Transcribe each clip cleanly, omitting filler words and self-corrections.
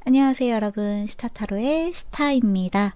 안녕하세요 여러분, 시타타로의 시타입니다.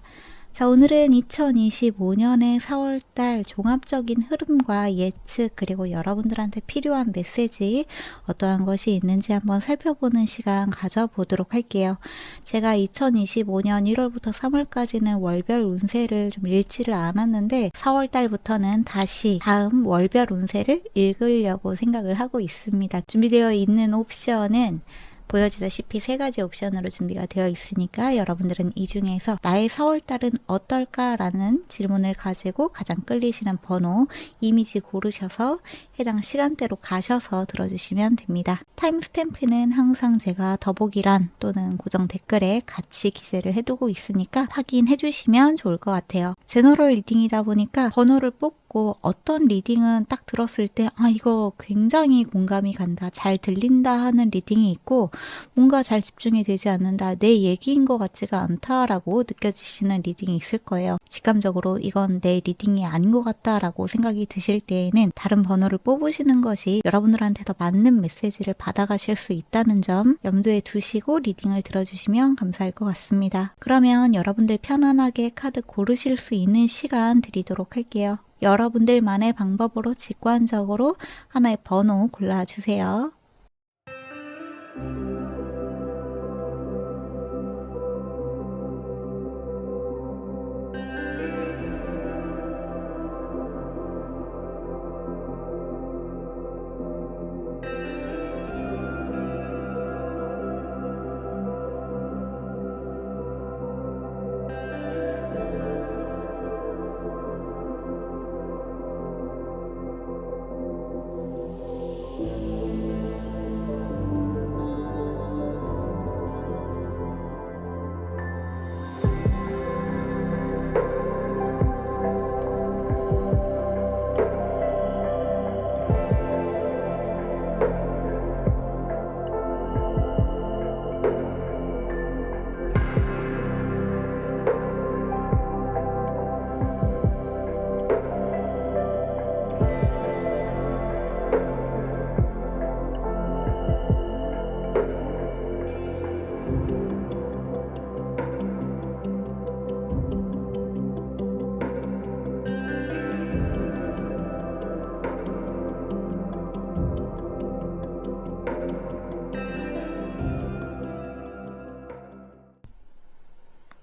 자, 오늘은 2025년의 4월달 종합적인 흐름과 예측, 그리고 여러분들한테 필요한 메시지 어떠한 것이 있는지 한번 살펴보는 시간 가져보도록 할게요. 제가 2025년 1월부터 3월까지는 월별 운세를 좀 읽지를 않았는데 4월달부터는 다시 다음 월별 운세를 읽으려고 생각을 하고 있습니다. 준비되어 있는 옵션은 보여지다시피 3가지 옵션으로 준비가 되어 있으니까 여러분들은 이 중에서 나의 4월달은 어떨까? 라는 질문을 가지고 가장 끌리시는 번호, 이미지 고르셔서 해당 시간대로 가셔서 들어주시면 됩니다. 타임스탬프는 항상 제가 더보기란 또는 고정 댓글에 같이 기재를 해두고 있으니까 확인해 주시면 좋을 것 같아요. 제너럴 리딩이다 보니까 번호를 뽑고 어떤 리딩은 딱 들었을 때 이거 굉장히 공감이 간다, 잘 들린다 하는 리딩이 있고, 뭔가 잘 집중이 되지 않는다, 내 얘기인 것 같지가 않다라고 느껴지시는 리딩이 있을 거예요. 직감적으로 이건 내 리딩이 아닌 것 같다라고 생각이 드실 때에는 다른 번호를 뽑으시는 것이 여러분들한테 더 맞는 메시지를 받아가실 수 있다는 점 염두에 두시고 리딩을 들어주시면 감사할 것 같습니다. 그러면 여러분들 편안하게 카드 고르실 수 있는 시간 드리도록 할게요. 여러분들만의 방법으로 직관적으로 하나의 번호 골라주세요.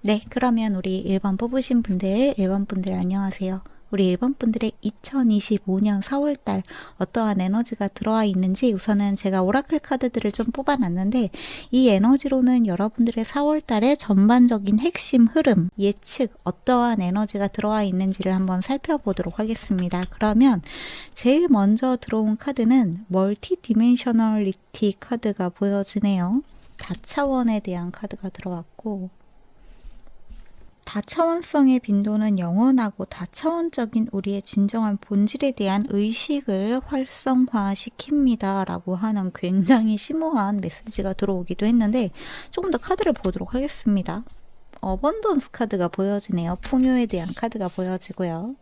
네, 그러면 우리 1번 뽑으신 분들, 1번 분들 안녕하세요. 우리 1번 분들의 2025년 4월달 어떠한 에너지가 들어와 있는지 우선은 제가 오라클 카드들을 좀 뽑아놨는데, 이 에너지로는 여러분들의 4월달의 전반적인 핵심 흐름, 예측, 어떠한 에너지가 들어와 있는지를 한번 살펴보도록 하겠습니다. 그러면 제일 먼저 들어온 카드는 멀티 디멘셔널리티 카드가 보여지네요. 다차원에 대한 카드가 들어왔고, 다차원성의 빈도는 영원하고 다차원적인 우리의 진정한 본질에 대한 의식을 활성화시킵니다 라고 하는 굉장히 심오한 메시지가 들어오기도 했는데, 조금 더 카드를 보도록 하겠습니다. 어번던스 카드가 보여지네요. 풍요에 대한 카드가 보여지고요.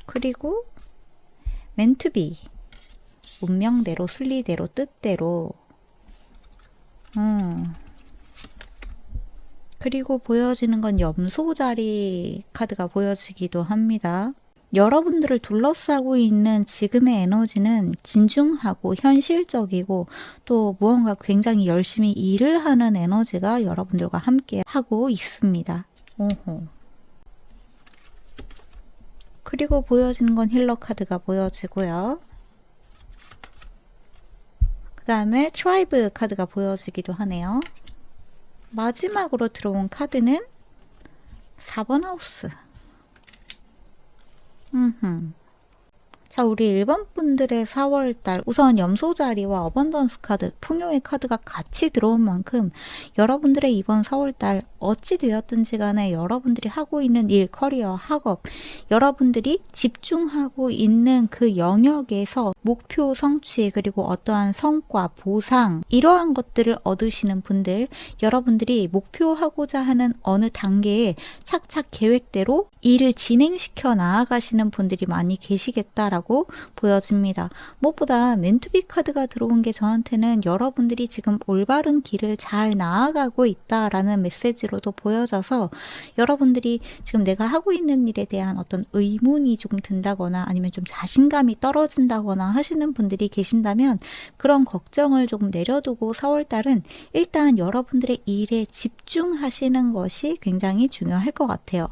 그리고 멘투비, 운명대로, 순리대로, 뜻대로. 그리고 보여지는 건 염소자리 카드가 보여지기도 합니다. 여러분들을 둘러싸고 있는 지금의 에너지는 진중하고 현실적이고 또 무언가 굉장히 열심히 일을 하는 에너지가 여러분들과 함께 하고 있습니다. 그리고 보여지는 건 힐러 카드가 보여지고요. 그 다음에 트라이브 카드가 보여지기도 하네요. 마지막으로 들어온 카드는 4번 하우스. 자, 우리 1번 분들의 4월달 우선 염소자리와 어번던스 카드, 풍요의 카드가 같이 들어온 만큼 여러분들의 이번 4월달 어찌 되었든지 간에 여러분들이 하고 있는 일, 커리어, 학업, 여러분들이 집중하고 있는 그 영역에서 목표 성취, 그리고 어떠한 성과, 보상, 이러한 것들을 얻으시는 분들, 여러분들이 목표하고자 하는 어느 단계에 착착 계획대로 일을 진행시켜 나아가시는 분들이 많이 계시겠다라고 있다라고 보여집니다. 무엇보다 맨투비 카드가 들어온 게 저한테는 여러분들이 지금 올바른 길을 잘 나아가고 있다라는 메시지로도 보여져서 여러분들이 지금 내가 하고 있는 일에 대한 어떤 의문이 조금 든다거나 아니면 좀 자신감이 떨어진다거나 하시는 분들이 계신다면 그런 걱정을 조금 내려두고 4월달은 일단 여러분들의 일에 집중하시는 것이 굉장히 중요할 것 같아요.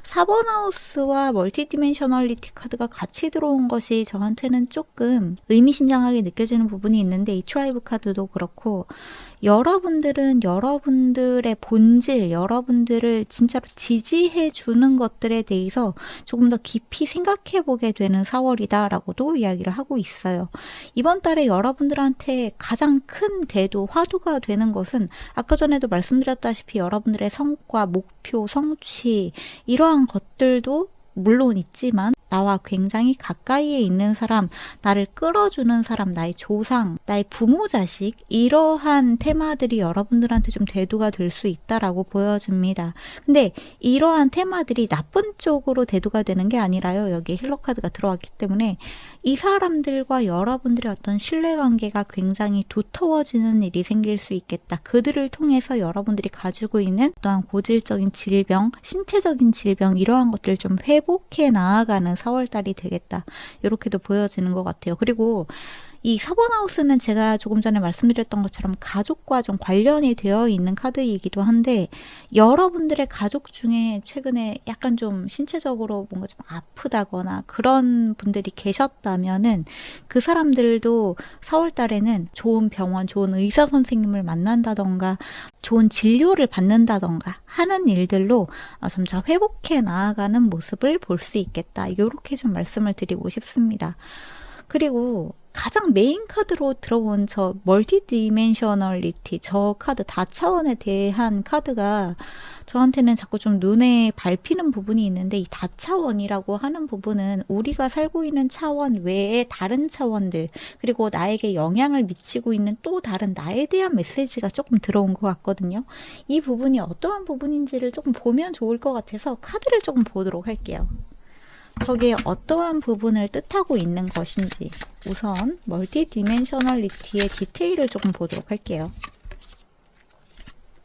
4번 하우스와 멀티디멘셔널리티 카드가 같이 들어온 것이 저한테는 조금 의미심장하게 느껴지는 부분이 있는데 이 트라이브 카드도 그렇고 여러분들은 여러분들의 본질, 여러분들을 진짜로 지지해 주는 것들에 대해서 조금 더 깊이 생각해 보게 되는 4월이다 라고도 이야기를 하고 있어요. 이번 달에 여러분들한테 가장 큰 대두, 화두가 되는 것은 아까 전에도 말씀드렸다시피 여러분들의 성과, 목표, 성취 이러한 것들도 물론 있지만 나와 굉장히 가까이에 있는 사람, 나를 끌어주는 사람, 나의 조상, 나의 부모, 자식 이러한 테마들이 여러분들한테 좀 대두가 될 수 있다라고 보여집니다. 근데 이러한 테마들이 나쁜 쪽으로 대두가 되는 게 아니라요. 여기에 힐러 카드가 들어왔기 때문에 이 사람들과 여러분들의 어떤 신뢰관계가 굉장히 두터워지는 일이 생길 수 있겠다. 그들을 통해서 여러분들이 가지고 있는 또한 고질적인 질병, 신체적인 질병 이러한 것들을 좀 회복해 나아가는 4월달이 되겠다. 이렇게도 보여지는 것 같아요. 그리고 이 4번 하우스는 제가 조금 전에 말씀드렸던 것처럼 가족과 좀 관련이 되어 있는 카드이기도 한데 여러분들의 가족 중에 최근에 약간 좀 신체적으로 뭔가 좀 아프다거나 그런 분들이 계셨다면은 그 사람들도 4월 달에는 좋은 병원, 좋은 의사 선생님을 만난다던가 좋은 진료를 받는다던가 하는 일들로 점차 회복해 나아가는 모습을 볼 수 있겠다. 이렇게 좀 말씀을 드리고 싶습니다. 그리고 가장 메인 카드로 들어온 저 멀티디멘셔널리티 저 카드 다차원에 대한 카드가 저한테는 자꾸 좀 눈에 밟히는 부분이 있는데 이 다차원이라고 하는 부분은 우리가 살고 있는 차원 외에 다른 차원들 그리고 나에게 영향을 미치고 있는 또 다른 나에 대한 메시지가 조금 들어온 것 같거든요. 이 부분이 어떠한 부분인지를 조금 보면 좋을 것 같아서 카드를 조금 보도록 할게요. 저게 어떠한 부분을 뜻하고 있는 것인지 우선 멀티디멘셔널리티의 디테일을 조금 보도록 할게요.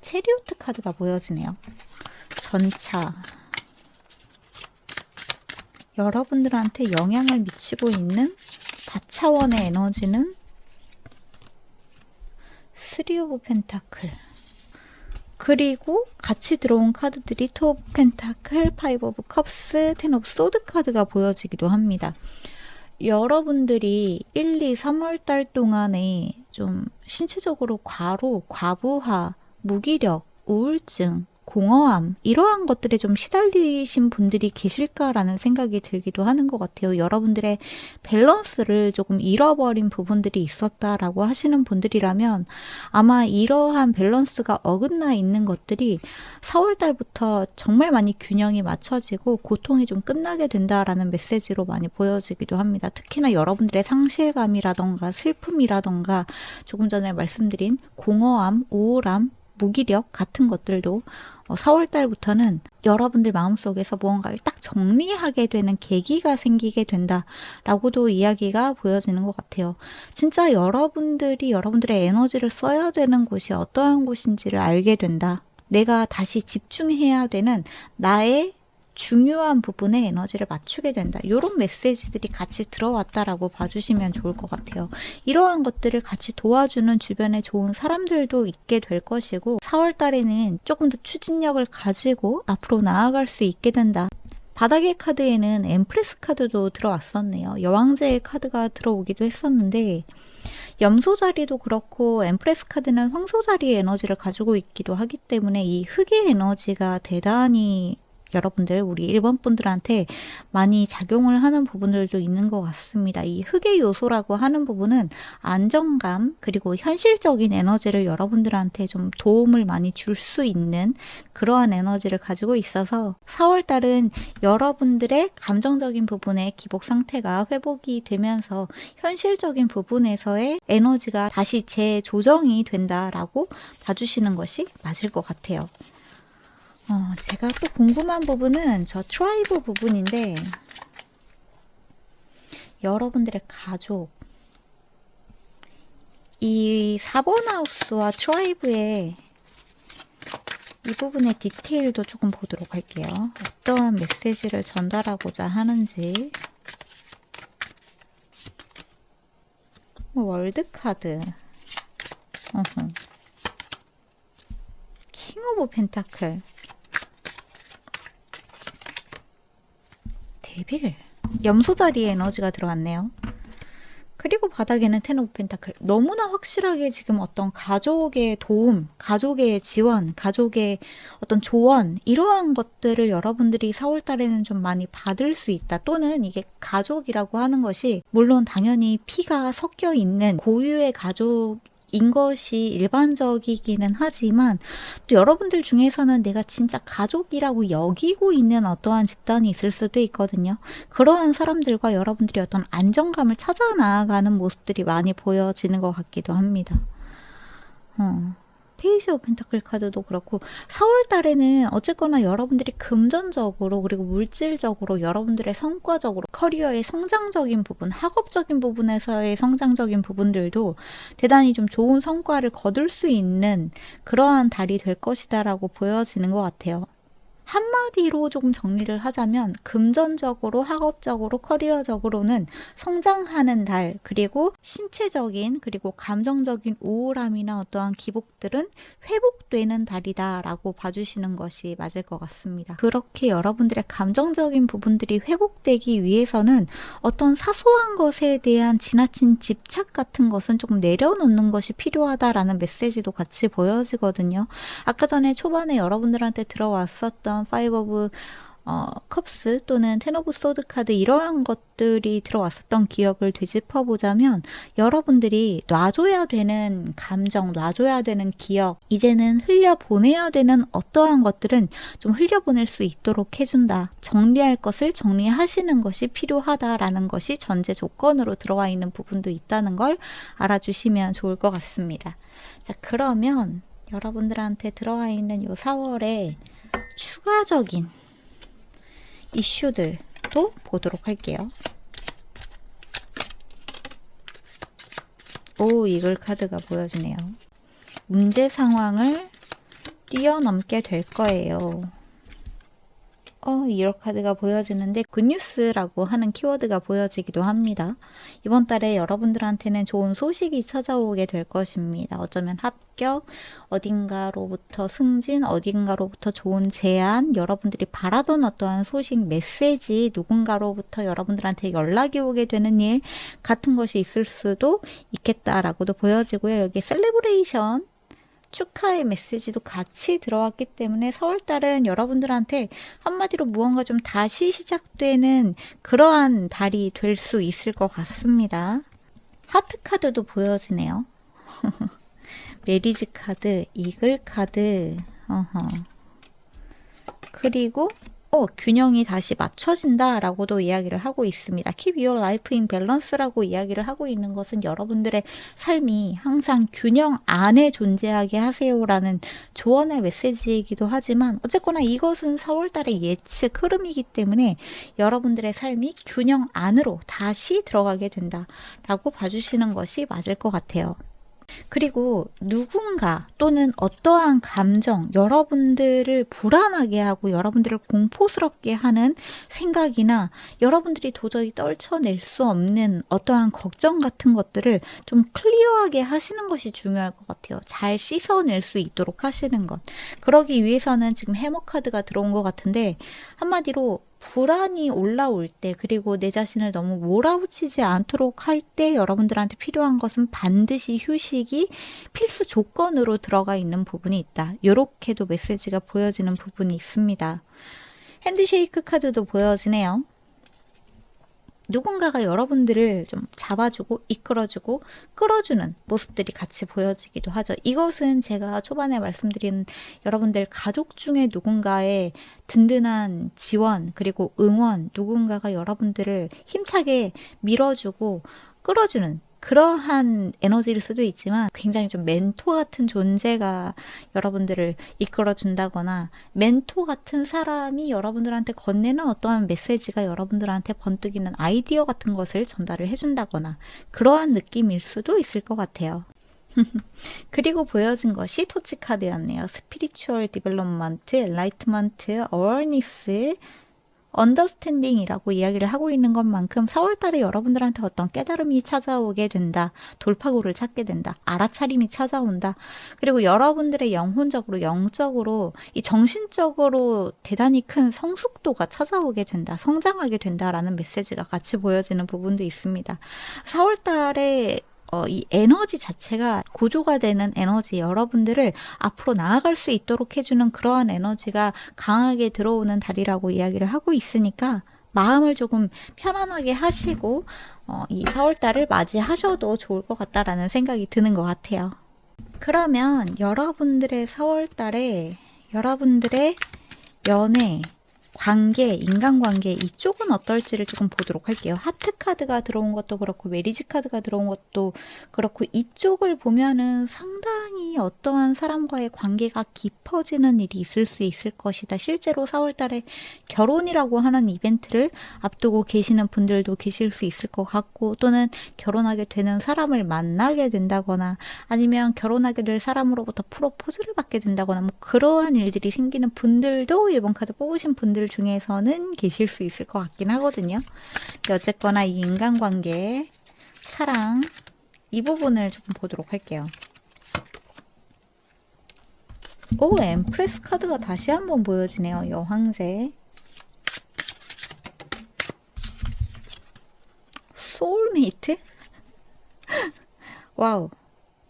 체리오트 카드가 보여지네요. 전차 여러분들한테 영향을 미치고 있는 다차원의 에너지는 3 오브 펜타클 그리고 같이 들어온 카드들이 2 오브 펜타클, 5 오브 컵스, 10 오브 소드 카드가 보여지기도 합니다. 여러분들이 1, 2, 3월 달 동안에 좀 신체적으로 과로, 과부하, 무기력, 우울증, 공허함 이러한 것들에 좀 시달리신 분들이 계실까라는 생각이 들기도 하는 것 같아요. 여러분들의 밸런스를 조금 잃어버린 부분들이 있었다라고 하시는 분들이라면 아마 이러한 밸런스가 어긋나 있는 것들이 4월 달부터 정말 많이 균형이 맞춰지고 고통이 좀 끝나게 된다라는 메시지로 많이 보여지기도 합니다. 특히나 여러분들의 상실감이라던가 슬픔이라던가 조금 전에 말씀드린 공허함, 우울함, 무기력 같은 것들도 4월 달부터는 여러분들 마음속에서 무언가를 딱 정리하게 되는 계기가 생기게 된다라고도 이야기가 보여지는 것 같아요. 진짜 여러분들이 여러분들의 에너지를 써야 되는 곳이 어떠한 곳인지를 알게 된다. 내가 다시 집중해야 되는 나의 중요한 부분에 에너지를 맞추게 된다. 이런 메시지들이 같이 들어왔다라고 봐주시면 좋을 것 같아요. 이러한 것들을 같이 도와주는 주변에 좋은 사람들도 있게 될 것이고 4월 달에는 조금 더 추진력을 가지고 앞으로 나아갈 수 있게 된다. 바닥의 카드에는 엠프레스 카드도 들어왔었네요. 여왕제의 카드가 들어오기도 했었는데 염소 자리도 그렇고 엠프레스 카드는 황소 자리의 에너지를 가지고 있기도 하기 때문에 이 흑의 에너지가 대단히 여러분들 우리 1번 분들한테 많이 작용을 하는 부분들도 있는 것 같습니다. 이 흑의 요소라고 하는 부분은 안정감 그리고 현실적인 에너지를 여러분들한테 좀 도움을 많이 줄 수 있는 그러한 에너지를 가지고 있어서 4월 달은 여러분들의 감정적인 부분의 기복 상태가 회복이 되면서 현실적인 부분에서의 에너지가 다시 재조정이 된다라고 봐주시는 것이 맞을 것 같아요. 제가 또 궁금한 부분은 저 트라이브 부분인데 여러분들의 가족, 이 4번 하우스와 트라이브의 이 부분의 디테일도 조금 보도록 할게요. 어떠한 메시지를 전달하고자 하는지. 월드 카드, 킹 오브 펜타클, 데빌, 염소 자리에 에너지가 들어왔네요. 그리고 바닥에는 텐 오브 펜타클. 너무나 확실하게 지금 어떤 가족의 도움, 가족의 지원, 가족의 어떤 조언, 이러한 것들을 여러분들이 4월달에는 좀 많이 받을 수 있다. 또는 이게 가족이라고 하는 것이 물론 당연히 피가 섞여 있는 고유의 가족인 것이 일반적이기는 하지만 또 여러분들 중에서는 내가 진짜 가족이라고 여기고 있는 어떠한 집단이 있을 수도 있거든요. 그러한 사람들과 여러분들이 어떤 안정감을 찾아 나아가는 모습들이 많이 보여지는 것 같기도 합니다. 페이지 오브 펜타클 카드도 그렇고 4월 달에는 어쨌거나 여러분들이 금전적으로 그리고 물질적으로 여러분들의 성과적으로 커리어의 성장적인 부분, 학업적인 부분에서의 성장적인 부분들도 대단히 좀 좋은 성과를 거둘 수 있는 그러한 달이 될 것이다 라고 보여지는 것 같아요. 한마디로 조금 정리를 하자면 금전적으로, 학업적으로, 커리어적으로는 성장하는 달, 그리고 신체적인 그리고 감정적인 우울함이나 어떠한 기복들은 회복되는 달이다 라고 봐주시는 것이 맞을 것 같습니다. 그렇게 여러분들의 감정적인 부분들이 회복되기 위해서는 어떤 사소한 것에 대한 지나친 집착 같은 것은 조금 내려놓는 것이 필요하다라는 메시지도 같이 보여지거든요. 아까 전에 초반에 여러분들한테 들어왔었던 파이브 오브 컵스 또는 텐 오브 소드 카드 이러한 것들이 들어왔었던 기억을 되짚어 보자면 여러분들이 놔줘야 되는 감정, 놔줘야 되는 기억, 이제는 흘려보내야 되는 어떠한 것들은 좀 흘려보낼 수 있도록 해준다. 정리할 것을 정리하시는 것이 필요하다라는 것이 전제 조건으로 들어와 있는 부분도 있다는 걸 알아주시면 좋을 것 같습니다. 자, 그러면 여러분들한테 들어와 있는 이 4월에 추가적인 이슈들도 보도록 할게요. 오, 이글 카드가 보여지네요. 문제 상황을 뛰어넘게 될 거예요. 이럴 카드가 보여지는데 굿뉴스라고 하는 키워드가 보여지기도 합니다. 이번 달에 여러분들한테는 좋은 소식이 찾아오게 될 것입니다. 어쩌면 합격, 어딘가로부터 승진, 어딘가로부터 좋은 제안, 여러분들이 바라던 어떠한 소식, 메시지, 누군가로부터 여러분들한테 연락이 오게 되는 일 같은 것이 있을 수도 있겠다라고도 보여지고요. 여기 셀레브레이션, 축하의 메시지도 같이 들어왔기 때문에 4월달은 여러분들한테 한마디로 무언가 좀 다시 시작되는 그러한 달이 될 수 있을 것 같습니다. 하트 카드도 보여지네요. 메리지 카드, 이글 카드, 그리고 균형이 다시 맞춰진다 라고도 이야기를 하고 있습니다. Keep your life in balance라고 이야기를 하고 있는 것은 여러분들의 삶이 항상 균형 안에 존재하게 하세요 라는 조언의 메시지이기도 하지만 어쨌거나 이것은 4월달의 예측 흐름이기 때문에 여러분들의 삶이 균형 안으로 다시 들어가게 된다 라고 봐주시는 것이 맞을 것 같아요. 그리고 누군가 또는 어떠한 감정, 여러분들을 불안하게 하고 여러분들을 공포스럽게 하는 생각이나 여러분들이 도저히 떨쳐낼 수 없는 어떠한 걱정 같은 것들을 좀 클리어하게 하시는 것이 중요할 것 같아요. 잘 씻어낼 수 있도록 하시는 것. 그러기 위해서는 지금 해머 카드가 들어온 것 같은데 한마디로 불안이 올라올 때 그리고 내 자신을 너무 몰아붙이지 않도록 할 때 여러분들한테 필요한 것은 반드시 휴식이 필수 조건으로 들어가 있는 부분이 있다. 이렇게도 메시지가 보여지는 부분이 있습니다. 핸드쉐이크 카드도 보여지네요. 누군가가 여러분들을 좀 잡아주고 이끌어주고 끌어주는 모습들이 같이 보여지기도 하죠. 이것은 제가 초반에 말씀드린 여러분들 가족 중에 누군가의 든든한 지원 그리고 응원, 누군가가 여러분들을 힘차게 밀어주고 끌어주는 그러한 에너지일 수도 있지만 굉장히 좀 멘토 같은 존재가 여러분들을 이끌어 준다거나 멘토 같은 사람이 여러분들한테 건네는 어떠한 메시지가 여러분들한테 번뜩이는 아이디어 같은 것을 전달을 해준다거나 그러한 느낌일 수도 있을 것 같아요. 그리고 보여진 것이 토치 카드였네요. 스피리추얼 디벨롭먼트, 엔라이트먼트, 어워니스, 언더스탠딩이라고 이야기를 하고 있는 것만큼 4월달에 여러분들한테 어떤 깨달음이 찾아오게 된다. 돌파구를 찾게 된다. 알아차림이 찾아온다. 그리고 여러분들의 영혼적으로, 영적으로, 이 정신적으로 대단히 큰 성숙도가 찾아오게 된다. 성장하게 된다라는 메시지가 같이 보여지는 부분도 있습니다. 4월달에 이 에너지 자체가 구조가 되는 에너지, 여러분들을 앞으로 나아갈 수 있도록 해주는 그러한 에너지가 강하게 들어오는 달이라고 이야기를 하고 있으니까 마음을 조금 편안하게 하시고 이 4월달을 맞이하셔도 좋을 것 같다라는 생각이 드는 것 같아요. 그러면 여러분들의 4월달에 여러분들의 연애, 관계, 인간관계 이쪽은 어떨지를 조금 보도록 할게요. 하트 카드가 들어온 것도 그렇고 메리지 카드가 들어온 것도 그렇고 이쪽을 보면은 상당히 어떠한 사람과의 관계가 깊어지는 일이 있을 수 있을 것이다. 실제로 4월달에 결혼이라고 하는 이벤트를 앞두고 계시는 분들도 계실 수 있을 것 같고 또는 결혼하게 되는 사람을 만나게 된다거나 아니면 결혼하게 될 사람으로부터 프로포즈를 받게 된다거나 뭐 그러한 일들이 생기는 분들도 1번 카드 뽑으신 분들 중에서는 계실 수 있을 것 같긴 하거든요. 어쨌거나 이 인간관계, 사랑 이 부분을 조금 보도록 할게요. 오, 엠프레스 카드가 다시 한번 보여지네요. 여황제, 소울메이트? 와우.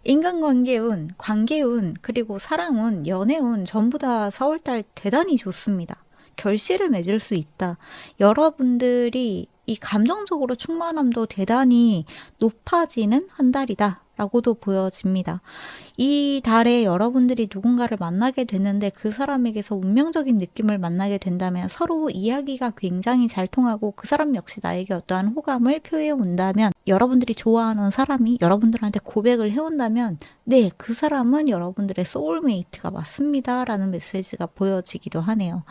인간관계운, 관계운, 그리고 사랑운, 연애운 전부 다 4월달 대단히 좋습니다. 결실을 맺을 수 있다. 여러분들이 이 감정적으로 충만함도 대단히 높아지는 한 달이다. 라고도 보여집니다. 이 달에 여러분들이 누군가를 만나게 됐는데 그 사람에게서 운명적인 느낌을 만나게 된다면 서로 이야기가 굉장히 잘 통하고 그 사람 역시 나에게 어떠한 호감을 표해 온다면 여러분들이 좋아하는 사람이 여러분들한테 고백을 해온다면 네, 그 사람은 여러분들의 소울메이트가 맞습니다. 라는 메시지가 보여지기도 하네요.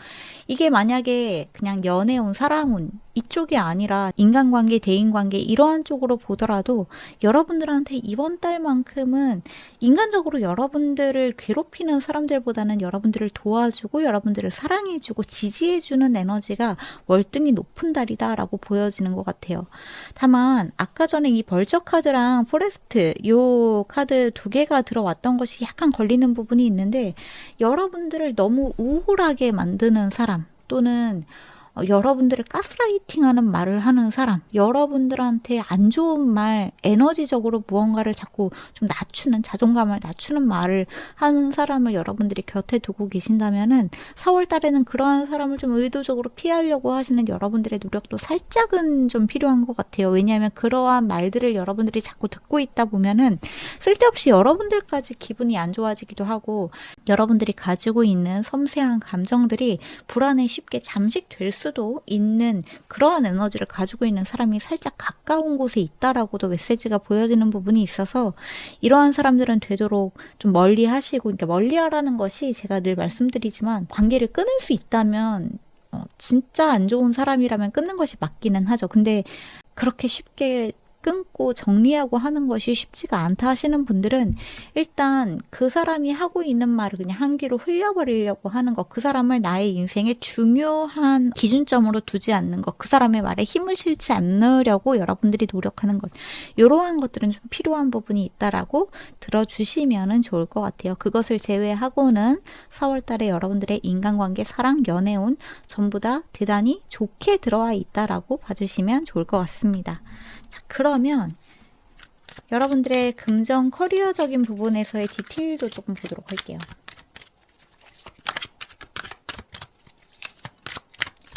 이게 만약에 그냥 연애운, 사랑운 이쪽이 아니라 인간관계, 대인관계 이러한 쪽으로 보더라도 여러분들한테 이번 달만큼은 인간적으로 여러분들을 괴롭히는 사람들보다는 여러분들을 도와주고 여러분들을 사랑해주고 지지해주는 에너지가 월등히 높은 달이다 라고 보여지는 것 같아요. 다만 아까 전에 이 벌처 카드랑 포레스트 요 카드 두 개가 들어왔던 것이 약간 걸리는 부분이 있는데 여러분들을 너무 우울하게 만드는 사람 또는 여러분들을 가스라이팅하는 말을 하는 사람, 여러분들한테 안 좋은 말, 에너지적으로 무언가를 자꾸 좀 낮추는, 자존감을 낮추는 말을 하는 사람을 여러분들이 곁에 두고 계신다면은 4월 달에는 그러한 사람을 좀 의도적으로 피하려고 하시는 여러분들의 노력도 살짝은 좀 필요한 것 같아요. 왜냐하면 그러한 말들을 여러분들이 자꾸 듣고 있다 보면은 쓸데없이 여러분들까지 기분이 안 좋아지기도 하고 여러분들이 가지고 있는 섬세한 감정들이 불안에 쉽게 잠식될 수도 있는 그러한 에너지를 가지고 있는 사람이 살짝 가까운 곳에 있다라고도 메시지가 보여지는 부분이 있어서 이러한 사람들은 되도록 좀 멀리 하시고, 그러니까 멀리 하라는 것이 제가 늘 말씀드리지만 관계를 끊을 수 있다면 진짜 안 좋은 사람이라면 끊는 것이 맞기는 하죠. 근데 그렇게 쉽게 끊고 정리하고 하는 것이 쉽지가 않다 하시는 분들은 일단 그 사람이 하고 있는 말을 그냥 한 귀로 흘려버리려고 하는 것, 그 사람을 나의 인생의 중요한 기준점으로 두지 않는 것, 그 사람의 말에 힘을 실지 않으려고 여러분들이 노력하는 것, 이러한 것들은 좀 필요한 부분이 있다라고 들어주시면 좋을 것 같아요. 그것을 제외하고는 4월 달에 여러분들의 인간관계, 사랑, 연애운 전부 다 대단히 좋게 들어와 있다라고 봐주시면 좋을 것 같습니다. 자, 그러면 여러분들의 금전 커리어적인 부분에서의 디테일도 조금 보도록 할게요.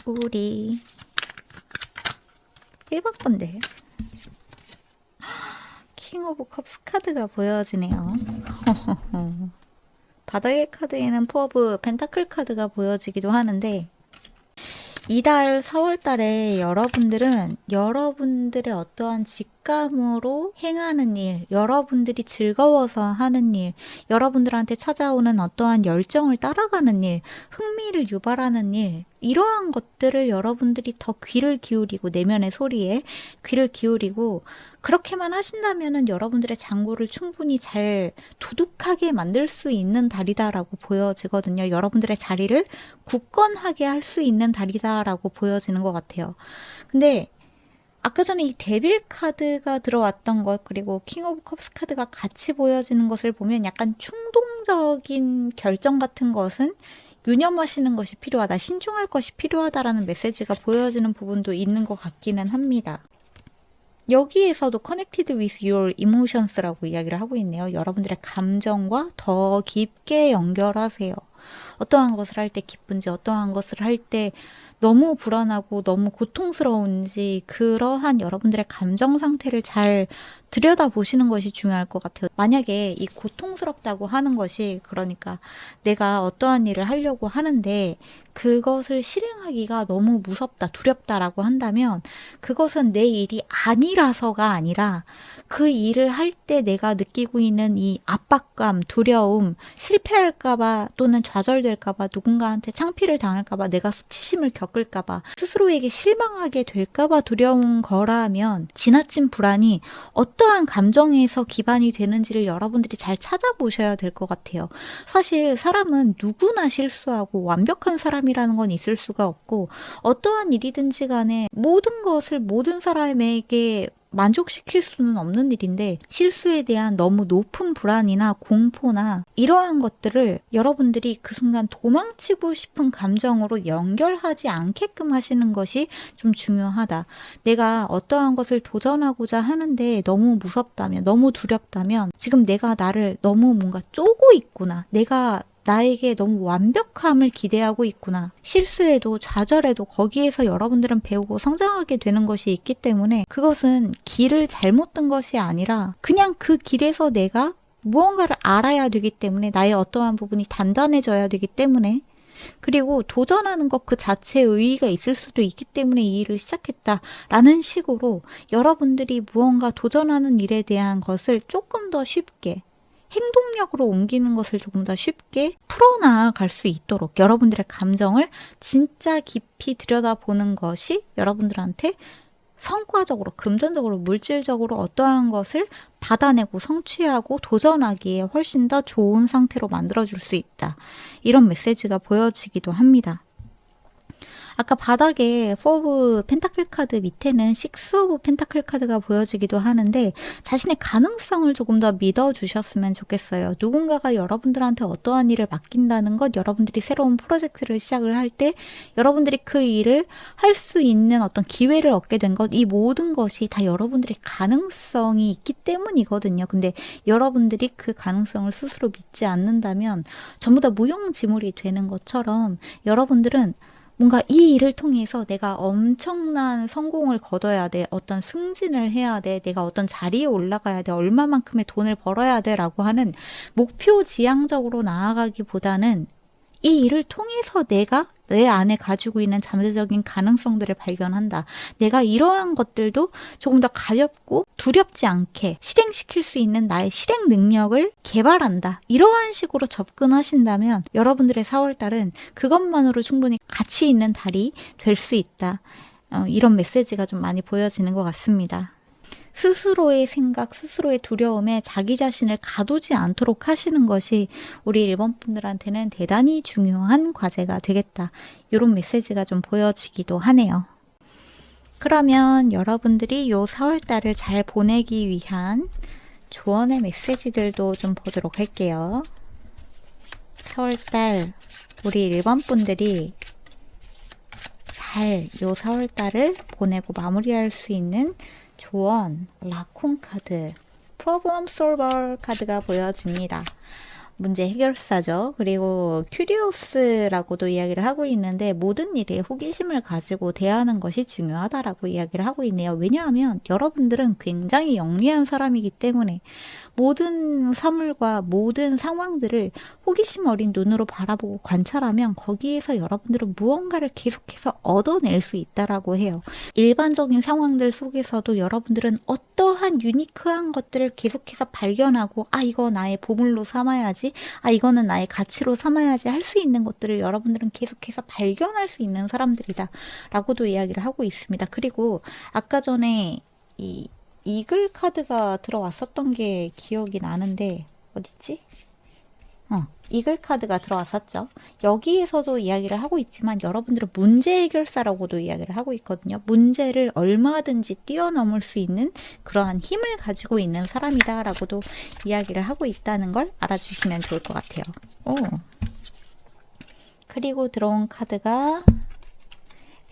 우리 1번 분들 킹 오브 컵스 카드가 보여지네요. 바닥의 카드에는 포 오브 펜타클 카드가 보여지기도 하는데 이달 4월 달에 여러분들은 여러분들의 어떠한 직관 곶감으로 행하는 일, 여러분들이 즐거워서 하는 일, 여러분들한테 찾아오는 어떠한 열정을 따라가는 일, 흥미를 유발하는 일, 이러한 것들을 여러분들이 더 귀를 기울이고 내면의 소리에 귀를 기울이고 그렇게만 하신다면은 여러분들의 장고를 충분히 잘 두둑하게 만들 수 있는 달이다라고 보여지거든요. 여러분들의 자리를 굳건하게 할 수 있는 달이다라고 보여지는 것 같아요. 근데 아까 전에 이 데빌 카드가 들어왔던 것 그리고 킹 오브 컵스 카드가 같이 보여지는 것을 보면 약간 충동적인 결정 같은 것은 유념하시는 것이 필요하다, 신중할 것이 필요하다라는 메시지가 보여지는 부분도 있는 것 같기는 합니다. 여기에서도 Connected with your emotions라고 이야기를 하고 있네요. 여러분들의 감정과 더 깊게 연결하세요. 어떠한 것을 할 때 기쁜지, 어떠한 것을 할 때 너무 불안하고 너무 고통스러운지 그러한 여러분들의 감정 상태를 잘 들여다보시는 것이 중요할 것 같아요. 만약에 이 고통스럽다고 하는 것이 그러니까 내가 어떠한 일을 하려고 하는데 그것을 실행하기가 너무 무섭다, 두렵다라고 한다면 그것은 내 일이 아니라서가 아니라 그 일을 할 때 내가 느끼고 있는 이 압박감, 두려움, 실패할까봐 또는 좌절될까봐 누군가한테 창피를 당할까봐 내가 수치심을 겪을까봐 스스로에게 실망하게 될까봐 두려운 거라면 지나친 불안이 어떠한 감정에서 기반이 되는지를 여러분들이 잘 찾아보셔야 될 것 같아요. 사실 사람은 누구나 실수하고 완벽한 사람이라는 건 있을 수가 없고 어떠한 일이든지 간에 모든 것을 모든 사람에게 만족시킬 수는 없는 일인데 실수에 대한 너무 높은 불안이나 공포나 이러한 것들을 여러분들이 그 순간 도망치고 싶은 감정으로 연결하지 않게끔 하시는 것이 좀 중요하다. 내가 어떠한 것을 도전하고자 하는데 너무 무섭다면, 너무 두렵다면 지금 내가 나를 너무 뭔가 쪼고 있구나. 내가 나에게 너무 완벽함을 기대하고 있구나. 실수해도 좌절해도 거기에서 여러분들은 배우고 성장하게 되는 것이 있기 때문에 그것은 길을 잘못 든 것이 아니라 그냥 그 길에서 내가 무언가를 알아야 되기 때문에 나의 어떠한 부분이 단단해져야 되기 때문에 그리고 도전하는 것 그 자체의 의의가 있을 수도 있기 때문에 이 일을 시작했다라는 식으로 여러분들이 무언가 도전하는 일에 대한 것을 조금 더 쉽게 행동력으로 옮기는 것을 조금 더 쉽게 풀어나갈 수 있도록 여러분들의 감정을 진짜 깊이 들여다보는 것이 여러분들한테 성과적으로, 금전적으로, 물질적으로 어떠한 것을 받아내고 성취하고 도전하기에 훨씬 더 좋은 상태로 만들어줄 수 있다. 이런 메시지가 보여지기도 합니다. 아까 바닥에 4 오브 펜타클 카드 밑에는 6 오브 펜타클 카드가 보여지기도 하는데 자신의 가능성을 조금 더 믿어주셨으면 좋겠어요. 누군가가 여러분들한테 어떠한 일을 맡긴다는 것, 여러분들이 새로운 프로젝트를 시작을 할 때 여러분들이 그 일을 할 수 있는 어떤 기회를 얻게 된 것, 이 모든 것이 다 여러분들의 가능성이 있기 때문이거든요. 근데 여러분들이 그 가능성을 스스로 믿지 않는다면 전부 다 무용지물이 되는 것처럼 여러분들은 뭔가 이 일을 통해서 내가 엄청난 성공을 거둬야 돼. 어떤 승진을 해야 돼. 내가 어떤 자리에 올라가야 돼. 얼마만큼의 돈을 벌어야 돼. 라고 하는 목표 지향적으로 나아가기보다는 이 일을 통해서 내가 내 안에 가지고 있는 잠재적인 가능성들을 발견한다. 내가 이러한 것들도 조금 더 가볍고 두렵지 않게 실행시킬 수 있는 나의 실행 능력을 개발한다. 이러한 식으로 접근하신다면 여러분들의 4월달은 그것만으로 충분히 가치 있는 달이 될 수 있다. 이런 메시지가 좀 많이 보여지는 것 같습니다. 스스로의 생각, 스스로의 두려움에 자기 자신을 가두지 않도록 하시는 것이 우리 1번 분들한테는 대단히 중요한 과제가 되겠다. 이런 메시지가 좀 보여지기도 하네요. 그러면 여러분들이 요 4월달을 잘 보내기 위한 조언의 메시지들도 좀 보도록 할게요. 4월달 우리 1번 분들이 잘 요 4월달을 보내고 마무리할 수 있는 조언, 라콘 카드, 프로블럼 솔버 카드가 보여집니다. 문제 해결사죠. 그리고 큐리오스라고도 이야기를 하고 있는데 모든 일에 호기심을 가지고 대하는 것이 중요하다라고 이야기를 하고 있네요. 왜냐하면 여러분들은 굉장히 영리한 사람이기 때문에 모든 사물과 모든 상황들을 호기심 어린 눈으로 바라보고 관찰하면 거기에서 여러분들은 무언가를 계속해서 얻어낼 수 있다라고 해요. 일반적인 상황들 속에서도 여러분들은 어떠한 유니크한 것들을 계속해서 발견하고 이거 나의 보물로 삼아야지, 이거는 나의 가치로 삼아야지 할 수 있는 것들을 여러분들은 계속해서 발견할 수 있는 사람들이다 라고도 이야기를 하고 있습니다. 그리고 아까 전에 이 이글 카드가 들어왔었던 게 기억이 나는데 어딨지? 이글 카드가 들어왔었죠. 여기에서도 이야기를 하고 있지만 여러분들은 문제 해결사라고도 이야기를 하고 있거든요. 문제를 얼마든지 뛰어넘을 수 있는 그러한 힘을 가지고 있는 사람이다 라고도 이야기를 하고 있다는 걸 알아주시면 좋을 것 같아요. 그리고 들어온 카드가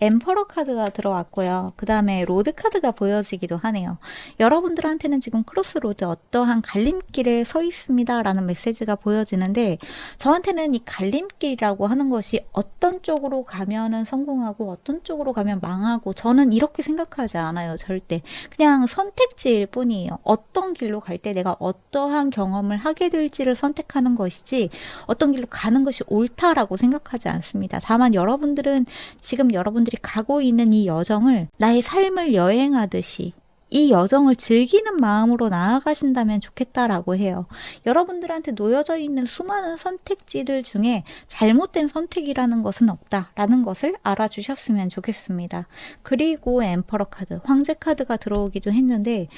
엠퍼러 카드가 들어왔고요. 그 다음에 로드 카드가 보여지기도 하네요. 여러분들한테는 지금 크로스로드 어떠한 갈림길에 서 있습니다 라는 메시지가 보여지는데 저한테는 이 갈림길이라고 하는 것이 어떤 쪽으로 가면은 성공하고 어떤 쪽으로 가면 망하고 저는 이렇게 생각하지 않아요. 절대. 그냥 선택지일 뿐이에요. 어떤 길로 갈 때 내가 어떠한 경험을 하게 될지를 선택하는 것이지 어떤 길로 가는 것이 옳다라고 생각하지 않습니다. 다만 여러분들은 지금 여러분들이 가고 있는 이 여정을 나의 삶을 여행하듯이 이 여정을 즐기는 마음으로 나아가신다면 좋겠다라고 해요. 여러분들한테 놓여져 있는 수많은 선택지들 중에 잘못된 선택이라는 것은 없다라는 것을 알아주셨으면 좋겠습니다. 그리고 엠퍼러 카드, 황제 카드가 들어오기도 했는데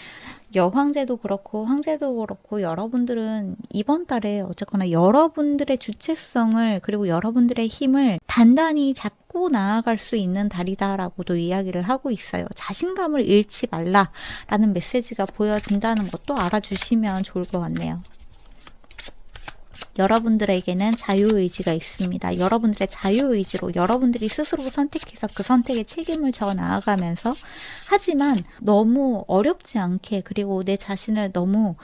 여황제도 그렇고 황제도 그렇고 여러분들은 이번 달에 어쨌거나 여러분들의 주체성을 그리고 여러분들의 힘을 단단히 잡고 나아갈 수 있는 달이다라고도 이야기를 하고 있어요. 자신감을 잃지 말라라는 메시지가 보여진다는 것도 알아주시면 좋을 것 같네요. 여러분들에게는 자유의지가 있습니다. 여러분들의 자유의지로 여러분들이 스스로 선택해서 그 선택에 책임을 져 나아가면서 하지만 너무 어렵지 않게 그리고 내 자신을 너무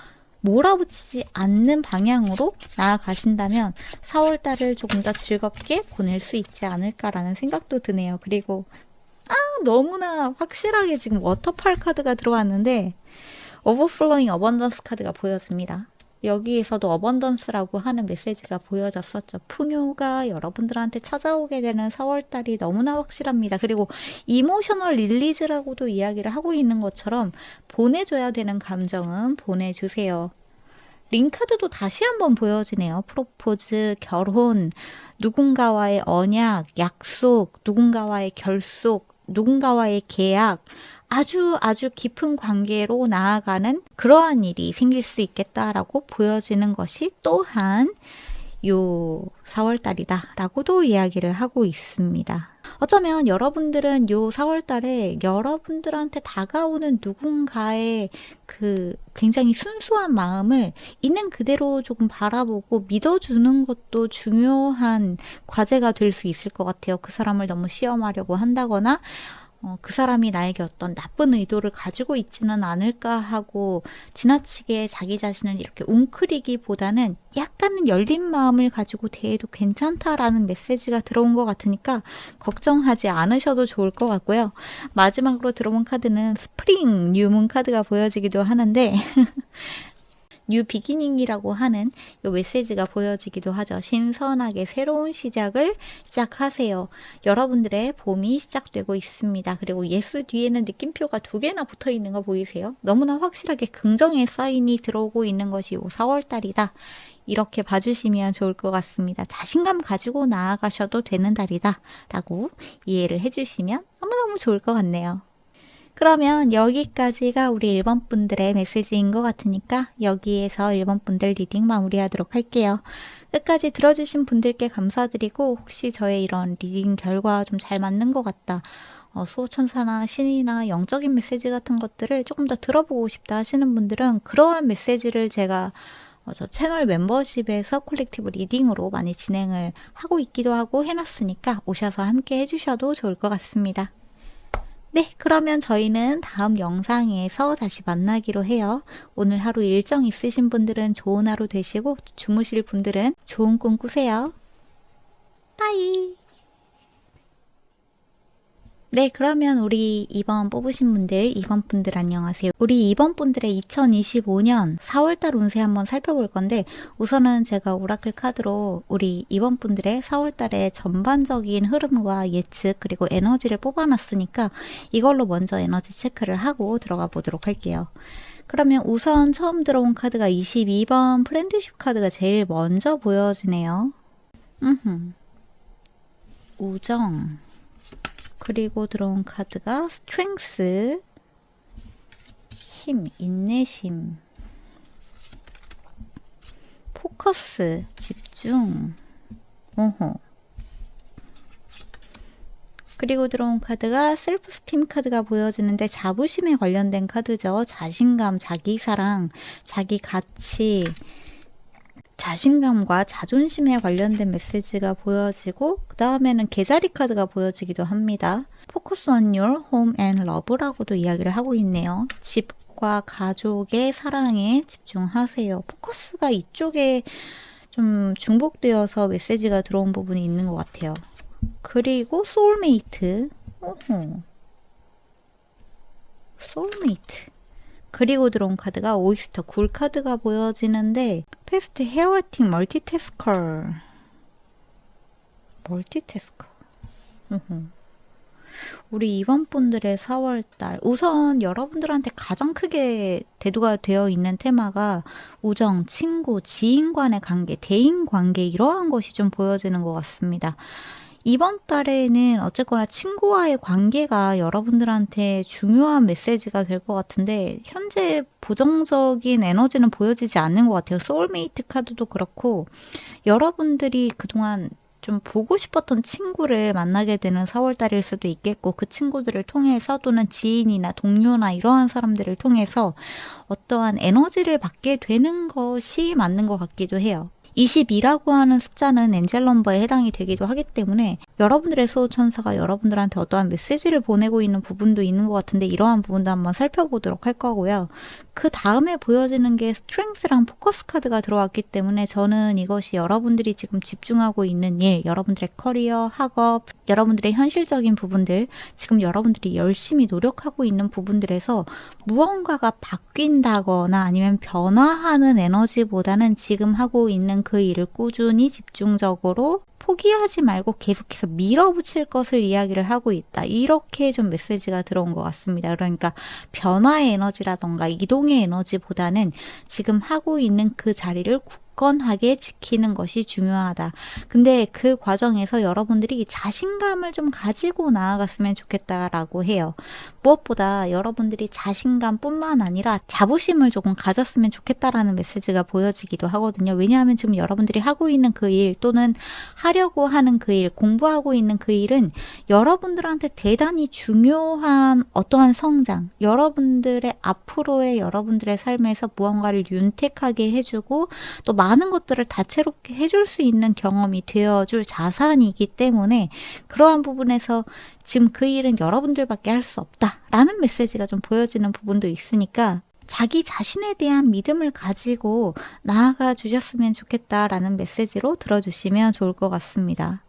몰아붙이지 않는 방향으로 나아가신다면 4월달을 조금 더 즐겁게 보낼 수 있지 않을까라는 생각도 드네요. 그리고 너무나 확실하게 지금 워터팔 카드가 들어왔는데 오버플로잉 어번던스 카드가 보여집니다. 여기에서도 어번던스라고 하는 메시지가 보여졌었죠. 풍요가 여러분들한테 찾아오게 되는 4월달이 너무나 확실합니다. 그리고 이모셔널 릴리즈라고도 이야기를 하고 있는 것처럼 보내줘야 되는 감정은 보내주세요. 링카드도 다시 한번 보여지네요. 프로포즈, 결혼, 누군가와의 언약, 약속, 누군가와의 결속, 누군가와의 계약, 아주 깊은 관계로 나아가는 그러한 일이 생길 수 있겠다라고 보여지는 것이 또한 요 4월달이다 라고도 이야기를 하고 있습니다. 어쩌면 여러분들은 요 4월달에 여러분들한테 다가오는 누군가의 그 굉장히 순수한 마음을 있는 그대로 조금 바라보고 믿어주는 것도 중요한 과제가 될 수 있을 것 같아요. 그 사람을 너무 시험하려고 한다거나 그 사람이 나에게 어떤 나쁜 의도를 가지고 있지는 않을까 하고 지나치게 자기 자신을 이렇게 웅크리기보다는 약간은 열린 마음을 가지고 대해도 괜찮다라는 메시지가 들어온 것 같으니까 걱정하지 않으셔도 좋을 것 같고요. 마지막으로 들어온 카드는 스프링 뉴문 카드가 보여지기도 하는데 뉴 비기닝이라고 하는 이 메시지가 보여지기도 하죠. 신선하게 새로운 시작을 시작하세요. 여러분들의 봄이 시작되고 있습니다. 그리고 예스 뒤에는 느낌표가 2개나 붙어 있는 거 보이세요? 너무나 확실하게 긍정의 사인이 들어오고 있는 것이 4월달이다. 이렇게 봐주시면 좋을 것 같습니다. 자신감 가지고 나아가셔도 되는 달이다 라고 이해를 해주시면 너무너무 좋을 것 같네요. 그러면 여기까지가 우리 1번 분들의 메시지인 것 같으니까 여기에서 1번 분들 리딩 마무리하도록 할게요. 끝까지 들어주신 분들께 감사드리고 혹시 저의 이런 리딩 결과 좀 잘 맞는 것 같다. 수호천사나 신이나 영적인 메시지 같은 것들을 조금 더 들어보고 싶다 하시는 분들은 그러한 메시지를 제가 저 채널 멤버십에서 콜렉티브 리딩으로 많이 진행을 하고 있기도 하고 해놨으니까 오셔서 함께 해주셔도 좋을 것 같습니다. 네, 그러면 저희는 다음 영상에서 다시 만나기로 해요. 오늘 하루 일정 있으신 분들은 좋은 하루 되시고, 주무실 분들은 좋은 꿈 꾸세요. 빠이! 네, 그러면 우리 2번 뽑으신 분들, 2번 분들 안녕하세요. 우리 2번 분들의 2025년 4월달 운세 한번 살펴볼 건데, 우선은 제가 오라클 카드로 우리 2번 분들의 4월달의 전반적인 흐름과 예측, 그리고 에너지를 뽑아놨으니까 이걸로 먼저 에너지 체크를 하고 들어가 보도록 할게요. 그러면 우선 처음 들어온 카드가 22번 프렌드십 카드가 제일 먼저 보여지네요. 우정. 그리고 들어온 카드가 스트렝스, 힘, 인내심, 포커스, 집중, 오호. 그리고 들어온 카드가 셀프스팀 카드가 보여지는데 자부심에 관련된 카드죠. 자신감, 자기사랑, 자기 가치, 자신감과 자존심에 관련된 메시지가 보여지고 그 다음에는 개자리 카드가 보여지기도 합니다. Focus on your home and love라고도 이야기를 하고 있네요. 집과 가족의 사랑에 집중하세요. 포커스가 이쪽에 좀 중복되어서 메시지가 들어온 부분이 있는 것 같아요. 그리고 소울메이트. 소울메이트. 그리고 들어온 카드가 오이스터 굴 카드가 보여지는데 패스트 헤어팅 멀티태스커. 우리 이번 분들의 4월달 우선 여러분들한테 가장 크게 대두가 되어 있는 테마가 우정, 친구, 지인 간의 관계, 대인 관계 이러한 것이 좀 보여지는 것 같습니다. 이번 달에는 어쨌거나 친구와의 관계가 여러분들한테 중요한 메시지가 될 것 같은데 현재 부정적인 에너지는 보여지지 않는 것 같아요. 소울메이트 카드도 그렇고 여러분들이 그동안 좀 보고 싶었던 친구를 만나게 되는 4월달일 수도 있겠고 그 친구들을 통해서 또는 지인이나 동료나 이러한 사람들을 통해서 어떠한 에너지를 받게 되는 것이 맞는 것 같기도 해요. 22라고 하는 숫자는 엔젤 넘버에 해당이 되기도 하기 때문에 여러분들의 수호천사가 여러분들한테 어떠한 메시지를 보내고 있는 부분도 있는 것 같은데 이러한 부분도 한번 살펴보도록 할 거고요. 그 다음에 보여지는 게 스트렝스랑 포커스 카드가 들어왔기 때문에 저는 이것이 여러분들이 지금 집중하고 있는 일, 여러분들의 커리어, 학업, 여러분들의 현실적인 부분들, 지금 여러분들이 열심히 노력하고 있는 부분들에서 무언가가 바뀐다거나 아니면 변화하는 에너지보다는 지금 하고 있는 그 일을 꾸준히 집중적으로 포기하지 말고 계속해서 밀어붙일 것을 이야기를 하고 있다. 이렇게 좀 메시지가 들어온 것 같습니다. 그러니까 변화의 에너지라던가 이동의 에너지보다는 지금 하고 있는 그 자리를 굳건하게 지키는 것이 중요하다. 근데 그 과정에서 여러분들이 자신감을 좀 가지고 나아갔으면 좋겠다라고 해요. 무엇보다 여러분들이 자신감뿐만 아니라 자부심을 조금 가졌으면 좋겠다라는 메시지가 보여지기도 하거든요. 왜냐하면 지금 여러분들이 하고 있는 그 일 또는 하려고 하는 그 일, 공부하고 있는 그 일은 여러분들한테 대단히 중요한 어떠한 성장, 여러분들의 앞으로의 여러분들의 삶에서 무언가를 윤택하게 해주고 또 많은 것들을 다채롭게 해줄 수 있는 경험이 되어줄 자산이기 때문에 그러한 부분에서 지금 그 일은 여러분들밖에 할 수 없다라는 메시지가 좀 보여지는 부분도 있으니까 자기 자신에 대한 믿음을 가지고 나아가 주셨으면 좋겠다라는 메시지로 들어주시면 좋을 것 같습니다.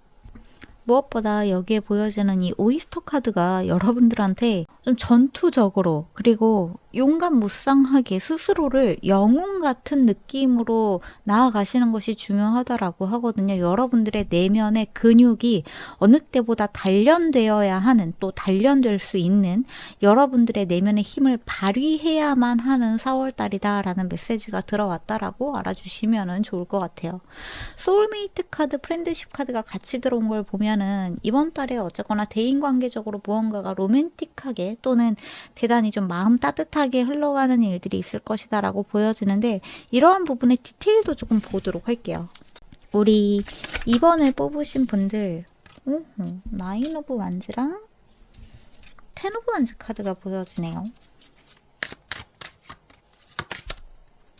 무엇보다 여기에 보여지는 이 오이스터 카드가 여러분들한테 좀 전투적으로 그리고 용감무쌍하게 스스로를 영웅 같은 느낌으로 나아가시는 것이 중요하다라고 하거든요. 여러분들의 내면의 근육이 어느 때보다 단련되어야 하는 또 단련될 수 있는 여러분들의 내면의 힘을 발휘해야만 하는 4월달이다라는 메시지가 들어왔다라고 알아주시면 좋을 것 같아요. 소울메이트 카드, 프렌드십 카드가 같이 들어온 걸 보면은 이번 달에 어쨌거나 대인관계적으로 무언가가 로맨틱하게 또는 대단히 좀 마음 따뜻하게 흘러가는 일들이 있을 것이다 라고 보여지는데 이러한 부분의 디테일도 조금 보도록 할게요. 우리 2번을 뽑으신 분들 나인 오브 완즈랑 텐 오브 완즈 카드가 보여지네요.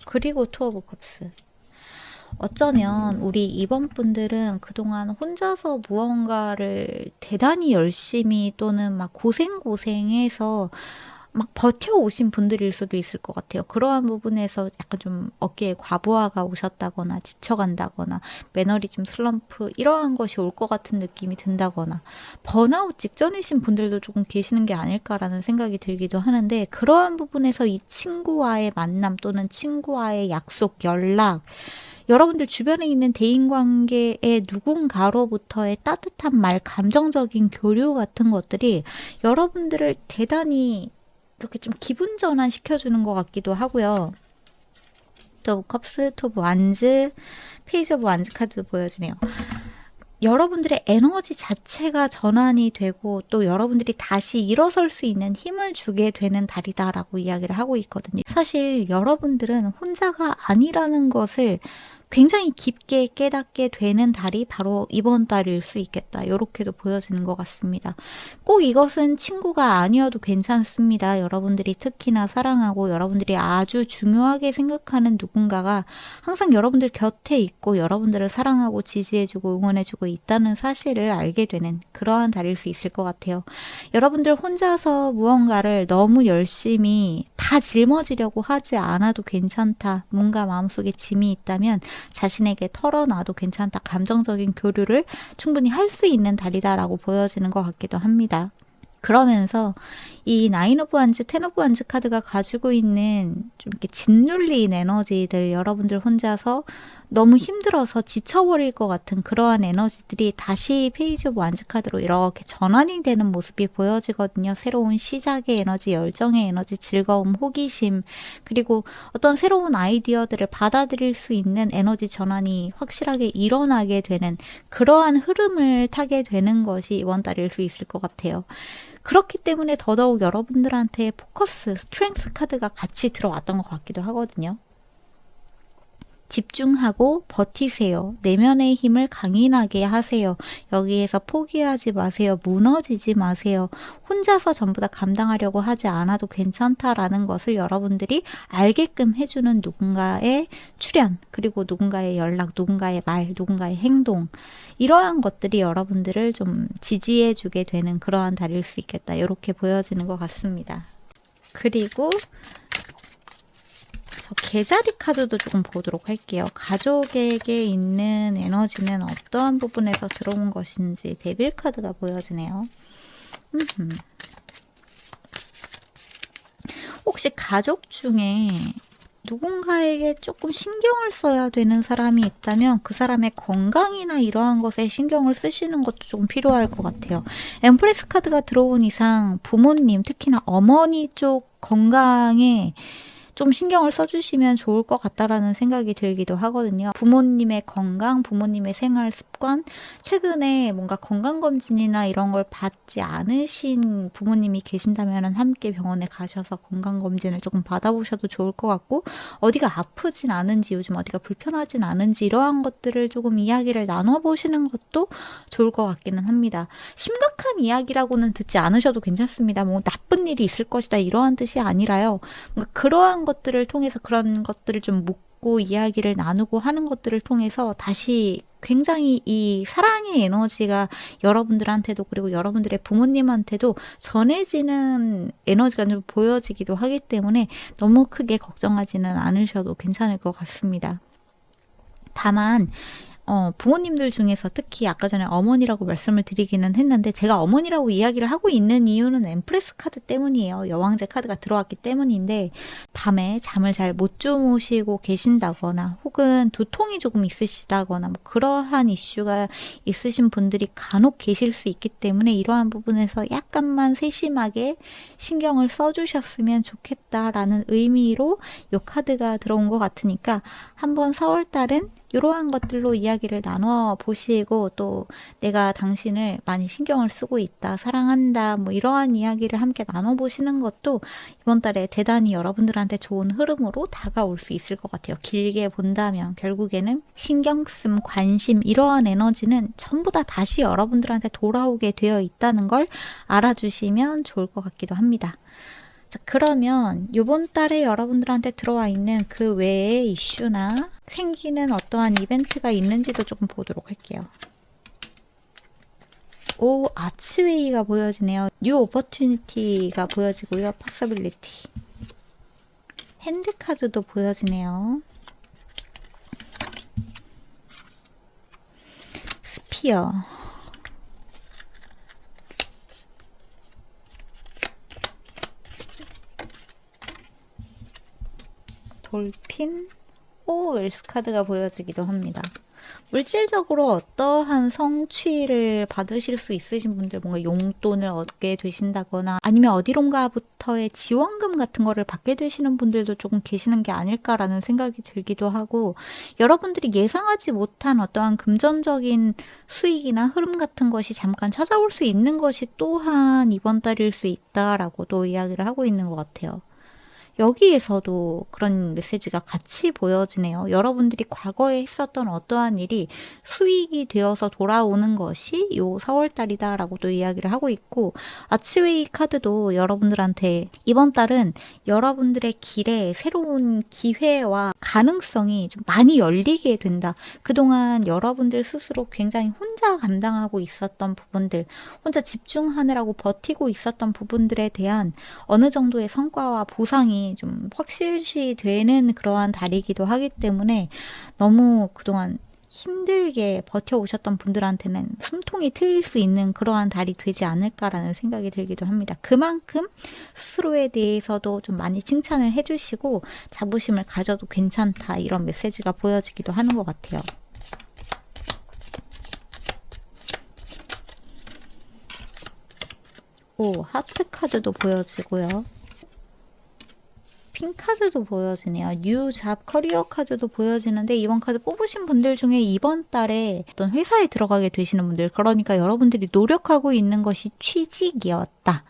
그리고 투 오브 컵스. 어쩌면 우리 이번 분들은 그동안 혼자서 무언가를 대단히 열심히 또는 막 고생해서 막 버텨오신 분들일 수도 있을 것 같아요. 그러한 부분에서 약간 좀 어깨에 과부하가 오셨다거나 지쳐간다거나 매너리즘 슬럼프 이러한 것이 올 것 같은 느낌이 든다거나 번아웃 직전이신 분들도 조금 계시는 게 아닐까라는 생각이 들기도 하는데, 그러한 부분에서 이 친구와의 만남 또는 친구와의 약속, 연락, 여러분들 주변에 있는 대인관계의 누군가로부터의 따뜻한 말, 감정적인 교류 같은 것들이 여러분들을 대단히 이렇게 좀 기분 전환 시켜주는 것 같기도 하고요. 또 컵스, 토브 완즈, 페이지 오브 완즈 카드도 보여지네요. 여러분들의 에너지 자체가 전환이 되고 또 여러분들이 다시 일어설 수 있는 힘을 주게 되는 달이다라고 이야기를 하고 있거든요. 사실 여러분들은 혼자가 아니라는 것을 굉장히 깊게 깨닫게 되는 달이 바로 이번 달일 수 있겠다. 이렇게도 보여지는 것 같습니다. 꼭 이것은 친구가 아니어도 괜찮습니다. 여러분들이 특히나 사랑하고 여러분들이 아주 중요하게 생각하는 누군가가 항상 여러분들 곁에 있고 여러분들을 사랑하고 지지해주고 응원해주고 있다는 사실을 알게 되는 그러한 달일 수 있을 것 같아요. 여러분들 혼자서 무언가를 너무 열심히 다 짊어지려고 하지 않아도 괜찮다. 뭔가 마음속에 짐이 있다면 자신에게 털어놔도 괜찮다. 감정적인 교류를 충분히 할 수 있는 달이다라고 보여지는 것 같기도 합니다. 그러면서 이 나인 오브 완즈, 텐 오브 완즈 카드가 가지고 있는 좀 이렇게 짓눌린 에너지들, 여러분들 혼자서 너무 힘들어서 지쳐버릴 것 같은 그러한 에너지들이 다시 페이지 오브 완즈 카드로 이렇게 전환이 되는 모습이 보여지거든요. 새로운 시작의 에너지, 열정의 에너지, 즐거움, 호기심, 그리고 어떤 새로운 아이디어들을 받아들일 수 있는 에너지 전환이 확실하게 일어나게 되는 그러한 흐름을 타게 되는 것이 이번 달일 수 있을 것 같아요. 그렇기 때문에 더더욱 여러분들한테 포커스, 스트렝스 카드가 같이 들어왔던 것 같기도 하거든요. 집중하고 버티세요. 내면의 힘을 강인하게 하세요. 여기에서 포기하지 마세요. 무너지지 마세요. 혼자서 전부 다 감당하려고 하지 않아도 괜찮다라는 것을 여러분들이 알게끔 해주는 누군가의 출현, 그리고 누군가의 연락, 누군가의 말, 누군가의 행동, 이러한 것들이 여러분들을 좀 지지해주게 되는 그러한 달일 수 있겠다. 이렇게 보여지는 것 같습니다. 그리고 저 개자리 카드도 조금 보도록 할게요. 가족에게 있는 에너지는 어떠한 부분에서 들어온 것인지 데빌 카드가 보여지네요. 혹시 가족 중에 누군가에게 조금 신경을 써야 되는 사람이 있다면 그 사람의 건강이나 이러한 것에 신경을 쓰시는 것도 조금 필요할 것 같아요. 엠프레스 카드가 들어온 이상 부모님, 특히나 어머니 쪽 건강에 좀 신경을 써주시면 좋을 것 같다라는 생각이 들기도 하거든요. 부모님의 건강, 부모님의 생활 습관, 최근에 뭔가 건강검진이나 이런 걸 받지 않으신 부모님이 계신다면 함께 병원에 가셔서 건강검진을 조금 받아보셔도 좋을 것 같고, 어디가 아프진 않은지, 요즘 어디가 불편하진 않은지 이러한 것들을 조금 이야기를 나눠보시는 것도 좋을 것 같기는 합니다. 심각한 이야기라고는 듣지 않으셔도 괜찮습니다. 뭐 나쁜 일이 있을 것이다 이러한 뜻이 아니라요. 뭔가 그러한 것들을 통해서 그런 것들을 좀 묻고 이야기를 나누고 하는 것들을 통해서 다시 굉장히 이 사랑의 에너지가 여러분들한테도 그리고 여러분들의 부모님한테도 전해지는 에너지가 좀 보여지기도 하기 때문에 너무 크게 걱정하지는 않으셔도 괜찮을 것 같습니다. 다만 부모님들 중에서 특히 아까 전에 어머니라고 말씀을 드리기는 했는데, 제가 어머니라고 이야기를 하고 있는 이유는 엠프레스 카드 때문이에요. 여왕제 카드가 들어왔기 때문인데, 밤에 잠을 잘 못 주무시고 계신다거나 혹은 두통이 조금 있으시다거나 뭐 그러한 이슈가 있으신 분들이 간혹 계실 수 있기 때문에 이러한 부분에서 약간만 세심하게 신경을 써주셨으면 좋겠다라는 의미로 이 카드가 들어온 것 같으니까 한번 4월달은 이러한 것들로 이야기를 나눠보시고, 또 내가 당신을 많이 신경을 쓰고 있다, 사랑한다, 뭐 이러한 이야기를 함께 나눠보시는 것도 이번 달에 대단히 여러분들한테 좋은 흐름으로 다가올 수 있을 것 같아요. 길게 본다면 결국에는 신경씀, 관심, 이러한 에너지는 전부 다 다시 여러분들한테 돌아오게 되어 있다는 걸 알아주시면 좋을 것 같기도 합니다. 자, 그러면 이번 달에 여러분들한테 들어와 있는 그 외의 이슈나 생기는 어떠한 이벤트가 있는지도 조금 보도록 할게요. 오, 아치웨이가 보여지네요. 뉴 오퍼튜니티가 보여지고요. 퍼서빌리티. 핸드카드도 보여지네요. 스피어. 돌핀. 오, 엘스카드가 보여지기도 합니다. 물질적으로 어떠한 성취를 받으실 수 있으신 분들, 뭔가 용돈을 얻게 되신다거나 아니면 어디론가부터의 지원금 같은 거를 받게 되시는 분들도 조금 계시는 게 아닐까라는 생각이 들기도 하고, 여러분들이 예상하지 못한 어떠한 금전적인 수익이나 흐름 같은 것이 잠깐 찾아올 수 있는 것이 또한 이번 달일 수 있다라고도 이야기를 하고 있는 것 같아요. 여기에서도 그런 메시지가 같이 보여지네요. 여러분들이 과거에 했었던 어떠한 일이 수익이 되어서 돌아오는 것이 요 4월달이다 라고도 이야기를 하고 있고, 아치웨이 카드도 여러분들한테 이번 달은 여러분들의 길에 새로운 기회와 가능성이 좀 많이 열리게 된다. 그동안 여러분들 스스로 굉장히 혼자 감당하고 있었던 부분들, 혼자 집중하느라고 버티고 있었던 부분들에 대한 어느 정도의 성과와 보상이 좀 확실시 되는 그러한 달이기도 하기 때문에 너무 그동안 힘들게 버텨오셨던 분들한테는 숨통이 트일 수 있는 그러한 달이 되지 않을까라는 생각이 들기도 합니다. 그만큼 스스로에 대해서도 좀 많이 칭찬을 해주시고 자부심을 가져도 괜찮다, 이런 메시지가 보여지기도 하는 것 같아요. 오, 하트 카드도 보여지고요. 핑 카드도 보여지네요. 뉴 잡 커리어 카드도 보여지는데, 이번 카드 뽑으신 분들 중에 이번 달에 어떤 회사에 들어가게 되시는 분들, 그러니까 여러분들이 노력하고 있는 것이 취직이었다.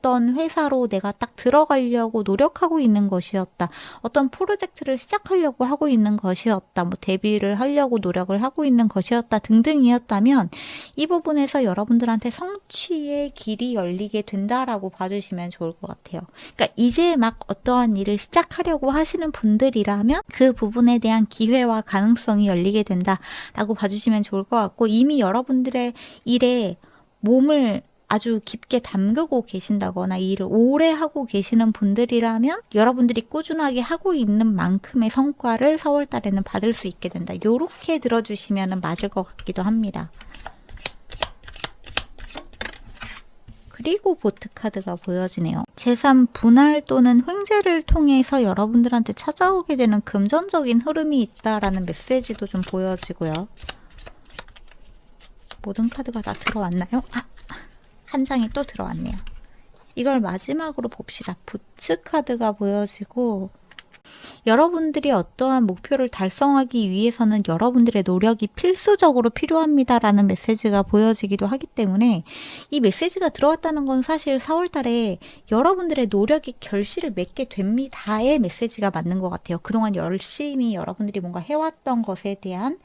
어떤 회사로 내가 딱 들어가려고 노력하고 있는 것이었다. 어떤 프로젝트를 시작하려고 하고 있는 것이었다. 뭐 데뷔를 하려고 노력을 하고 있는 것이었다 등등이었다면, 이 부분에서 여러분들한테 성취의 길이 열리게 된다라고 봐주시면 좋을 것 같아요. 그러니까 이제 막 어떠한 일을 시작하려고 하시는 분들이라면 그 부분에 대한 기회와 가능성이 열리게 된다라고 봐주시면 좋을 것 같고, 이미 여러분들의 일에 몸을 아주 깊게 담그고 계신다거나 이 일을 오래 하고 계시는 분들이라면 여러분들이 꾸준하게 하고 있는 만큼의 성과를 4월 달에는 받을 수 있게 된다. 요렇게 들어주시면 맞을 것 같기도 합니다. 그리고 보트 카드가 보여지네요. 재산 분할 또는 횡재를 통해서 여러분들한테 찾아오게 되는 금전적인 흐름이 있다라는 메시지도 좀 보여지고요. 모든 카드가 다 들어왔나요? 한 장이 또 들어왔네요. 이걸 마지막으로 봅시다. 부츠 카드가 보여지고, 여러분들이 어떠한 목표를 달성하기 위해서는 여러분들의 노력이 필수적으로 필요합니다라는 메시지가 보여지기도 하기 때문에, 이 메시지가 들어왔다는 건 사실 4월 달에 여러분들의 노력이 결실을 맺게 됩니다의 메시지가 맞는 것 같아요. 그동안 열심히 여러분들이 뭔가 해왔던 것에 대한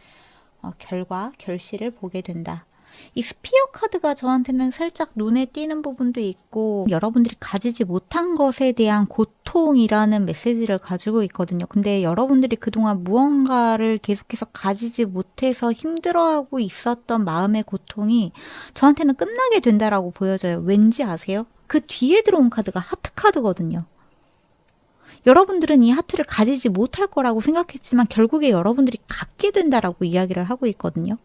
결과, 결실을 보게 된다. 이 스피어 카드가 저한테는 살짝 눈에 띄는 부분도 있고, 여러분들이 가지지 못한 것에 대한 고통이라는 메시지를 가지고 있거든요. 근데 여러분들이 그동안 무언가를 계속해서 가지지 못해서 힘들어하고 있었던 마음의 고통이 저한테는 끝나게 된다라고 보여져요. 왠지 아세요? 그 뒤에 들어온 카드가 하트 카드거든요. 여러분들은 이 하트를 가지지 못할 거라고 생각했지만 결국에 여러분들이 갖게 된다라고 이야기를 하고 있거든요.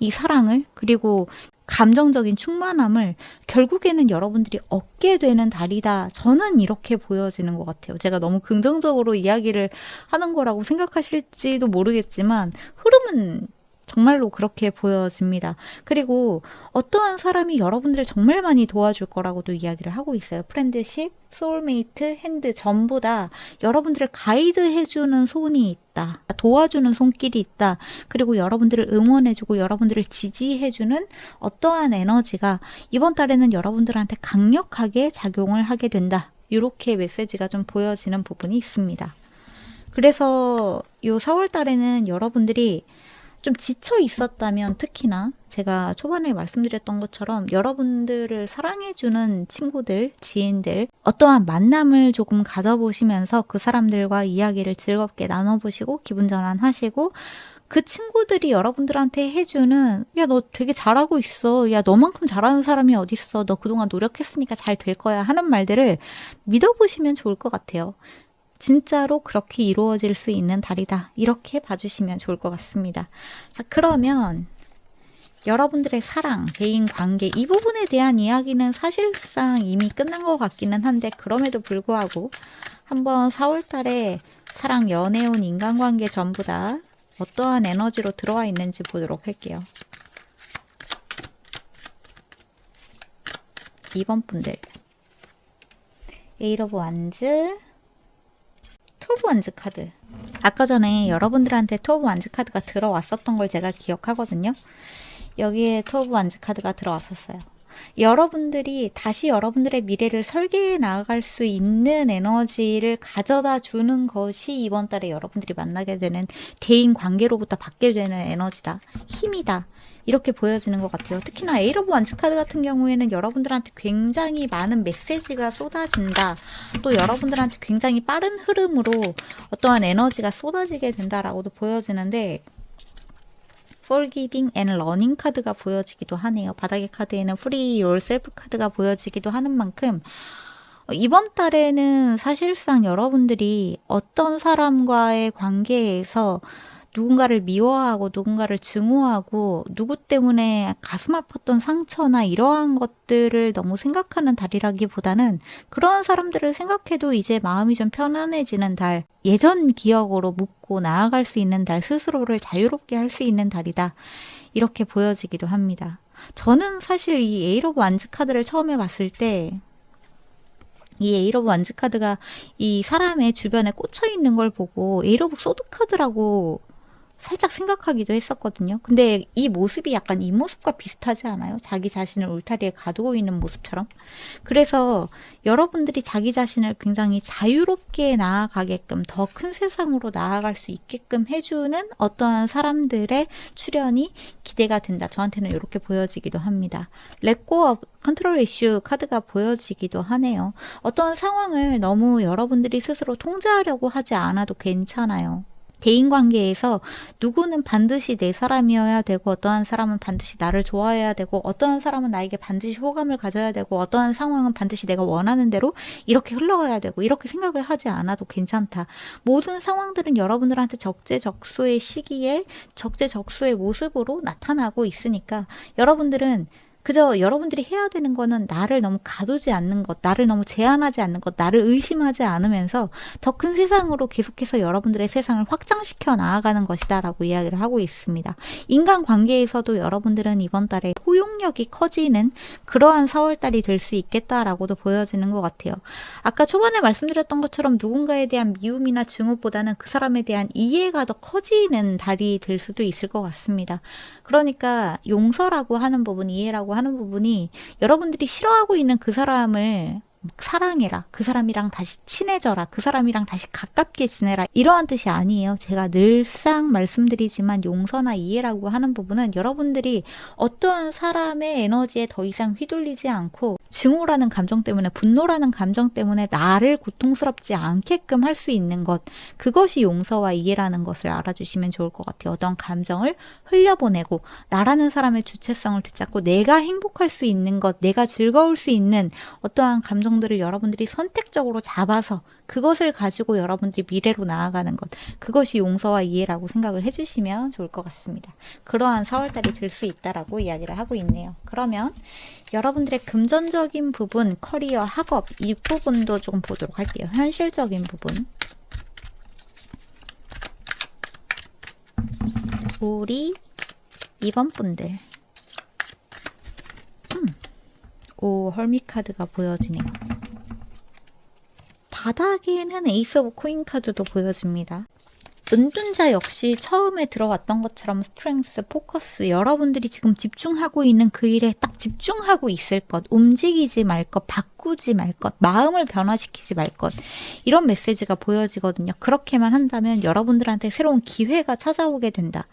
이 사랑을, 그리고 감정적인 충만함을 결국에는 여러분들이 얻게 되는 달이다. 저는 이렇게 보여지는 것 같아요. 제가 너무 긍정적으로 이야기를 하는 거라고 생각하실지도 모르겠지만 흐름은 정말로 그렇게 보여집니다. 그리고 어떠한 사람이 여러분들을 정말 많이 도와줄 거라고도 이야기를 하고 있어요. 프렌드십, 소울메이트, 핸드 전부 다 여러분들을 가이드해주는 손이 있다. 도와주는 손길이 있다. 그리고 여러분들을 응원해주고 여러분들을 지지해주는 어떠한 에너지가 이번 달에는 여러분들한테 강력하게 작용을 하게 된다. 이렇게 메시지가 좀 보여지는 부분이 있습니다. 그래서 이 4월 달에는 여러분들이 좀 지쳐 있었다면, 특히나 제가 초반에 말씀드렸던 것처럼 여러분들을 사랑해주는 친구들, 지인들, 어떠한 만남을 조금 가져보시면서 그 사람들과 이야기를 즐겁게 나눠보시고 기분 전환하시고, 그 친구들이 여러분들한테 해주는, 야, 너 되게 잘하고 있어. 야, 너만큼 잘하는 사람이 어딨어. 너 그동안 노력했으니까 잘 될 거야. 하는 말들을 믿어보시면 좋을 것 같아요. 진짜로 그렇게 이루어질 수 있는 달이다. 이렇게 봐주시면 좋을 것 같습니다. 자, 그러면 여러분들의 사랑, 대인 관계, 이 부분에 대한 이야기는 사실상 이미 끝난 것 같기는 한데, 그럼에도 불구하고 한번 4월 달에 사랑, 연애운, 인간관계 전부 다 어떠한 에너지로 들어와 있는지 보도록 할게요. 2번 분들, 에잇 오브 완즈, 투 오브 완즈 카드. 아까 전에 여러분들한테 투 오브 완즈 카드가 들어왔었던 걸 제가 기억하거든요. 여기에 투 오브 완즈 카드가 들어왔었어요. 여러분들이 다시 여러분들의 미래를 설계해 나아갈 수 있는 에너지를 가져다 주는 것이 이번 달에 여러분들이 만나게 되는 대인 관계로부터 받게 되는 에너지다. 힘이다. 이렇게 보여지는 것 같아요. 특히나 에잇 오브 완즈 카드 같은 경우에는 여러분들한테 굉장히 많은 메시지가 쏟아진다. 또 여러분들한테 굉장히 빠른 흐름으로 어떠한 에너지가 쏟아지게 된다라고도 보여지는데, Forgiving and Learning 카드가 보여지기도 하네요. 바닥의 카드에는 Free Yourself 카드가 보여지기도 하는 만큼, 이번 달에는 사실상 여러분들이 어떤 사람과의 관계에서 누군가를 미워하고 누군가를 증오하고 누구 때문에 가슴 아팠던 상처나 이러한 것들을 너무 생각하는 달이라기보다는, 그런 사람들을 생각해도 이제 마음이 좀 편안해지는 달, 예전 기억으로 묻고 나아갈 수 있는 달, 스스로를 자유롭게 할 수 있는 달이다. 이렇게 보여지기도 합니다. 저는 사실 이 에잇 오브 완즈 카드를 처음에 봤을 때, 이 에잇 오브 완즈 카드가 이 사람의 주변에 꽂혀 있는 걸 보고 에잇 오브 소드 카드라고 살짝 생각하기도 했었거든요. 근데 이 모습이 약간 이 모습과 비슷하지 않아요? 자기 자신을 울타리에 가두고 있는 모습처럼. 그래서 여러분들이 자기 자신을 굉장히 자유롭게 나아가게끔, 더 큰 세상으로 나아갈 수 있게끔 해주는 어떠한 사람들의 출현이 기대가 된다. 저한테는 이렇게 보여지기도 합니다. Let go of 컨트롤 이슈 카드가 보여지기도 하네요. 어떠한 상황을 너무 여러분들이 스스로 통제하려고 하지 않아도 괜찮아요. 대인관계에서 누구는 반드시 내 사람이어야 되고, 어떠한 사람은 반드시 나를 좋아해야 되고, 어떠한 사람은 나에게 반드시 호감을 가져야 되고, 어떠한 상황은 반드시 내가 원하는 대로 이렇게 흘러가야 되고, 이렇게 생각을 하지 않아도 괜찮다. 모든 상황들은 여러분들한테 적재적소의 시기에 적재적소의 모습으로 나타나고 있으니까, 여러분들은 그저 여러분들이 해야 되는 거는 나를 너무 가두지 않는 것, 나를 너무 제한하지 않는 것, 나를 의심하지 않으면서 더 큰 세상으로 계속해서 여러분들의 세상을 확장시켜 나아가는 것이다 라고 이야기를 하고 있습니다. 인간관계에서도 여러분들은 이번 달에 포용력이 커지는 그러한 4월달이 될 수 있겠다라고도 보여지는 것 같아요. 아까 초반에 말씀드렸던 것처럼 누군가에 대한 미움이나 증오보다는 그 사람에 대한 이해가 더 커지는 달이 될 수도 있을 것 같습니다. 그러니까 용서라고 하는 부분, 이해라고 하는 부분이 여러분들이 싫어하고 있는 그 사람을 사랑해라. 그 사람이랑 다시 친해져라. 그 사람이랑 다시 가깝게 지내라. 이러한 뜻이 아니에요. 제가 늘상 말씀드리지만 용서나 이해라고 하는 부분은 여러분들이 어떠한 사람의 에너지에 더 이상 휘둘리지 않고, 증오라는 감정 때문에, 분노라는 감정 때문에 나를 고통스럽지 않게끔 할 수 있는 것, 그것이 용서와 이해라는 것을 알아주시면 좋을 것 같아요. 어떤 감정을 흘려보내고 나라는 사람의 주체성을 되찾고 내가 행복할 수 있는 것, 내가 즐거울 수 있는 어떠한 감정들을 여러분들이 선택적으로 잡아서 그것을 가지고 여러분들이 미래로 나아가는 것, 그것이 용서와 이해라고 생각을 해주시면 좋을 것 같습니다. 그러한 4월달이 될 수 있다라고 이야기를 하고 있네요. 그러면 여러분들의 금전적인 부분, 커리어, 학업, 이 부분도 조금 보도록 할게요. 현실적인 부분. 우리 2번 분들. 오, 헐밋 카드가 보여지네요. 바닥에는 에이스 오브 코인 카드도 보여집니다. 은둔자 역시 처음에 들어왔던 것처럼 스트렝스, 포커스, 여러분들이 지금 집중하고 있는 그 일에 딱 집중하고 있을 것, 움직이지 말 것, 바꾸지 말 것, 마음을 변화시키지 말 것, 이런 메시지가 보여지거든요. 그렇게만 한다면 여러분들한테 새로운 기회가 찾아오게 된다.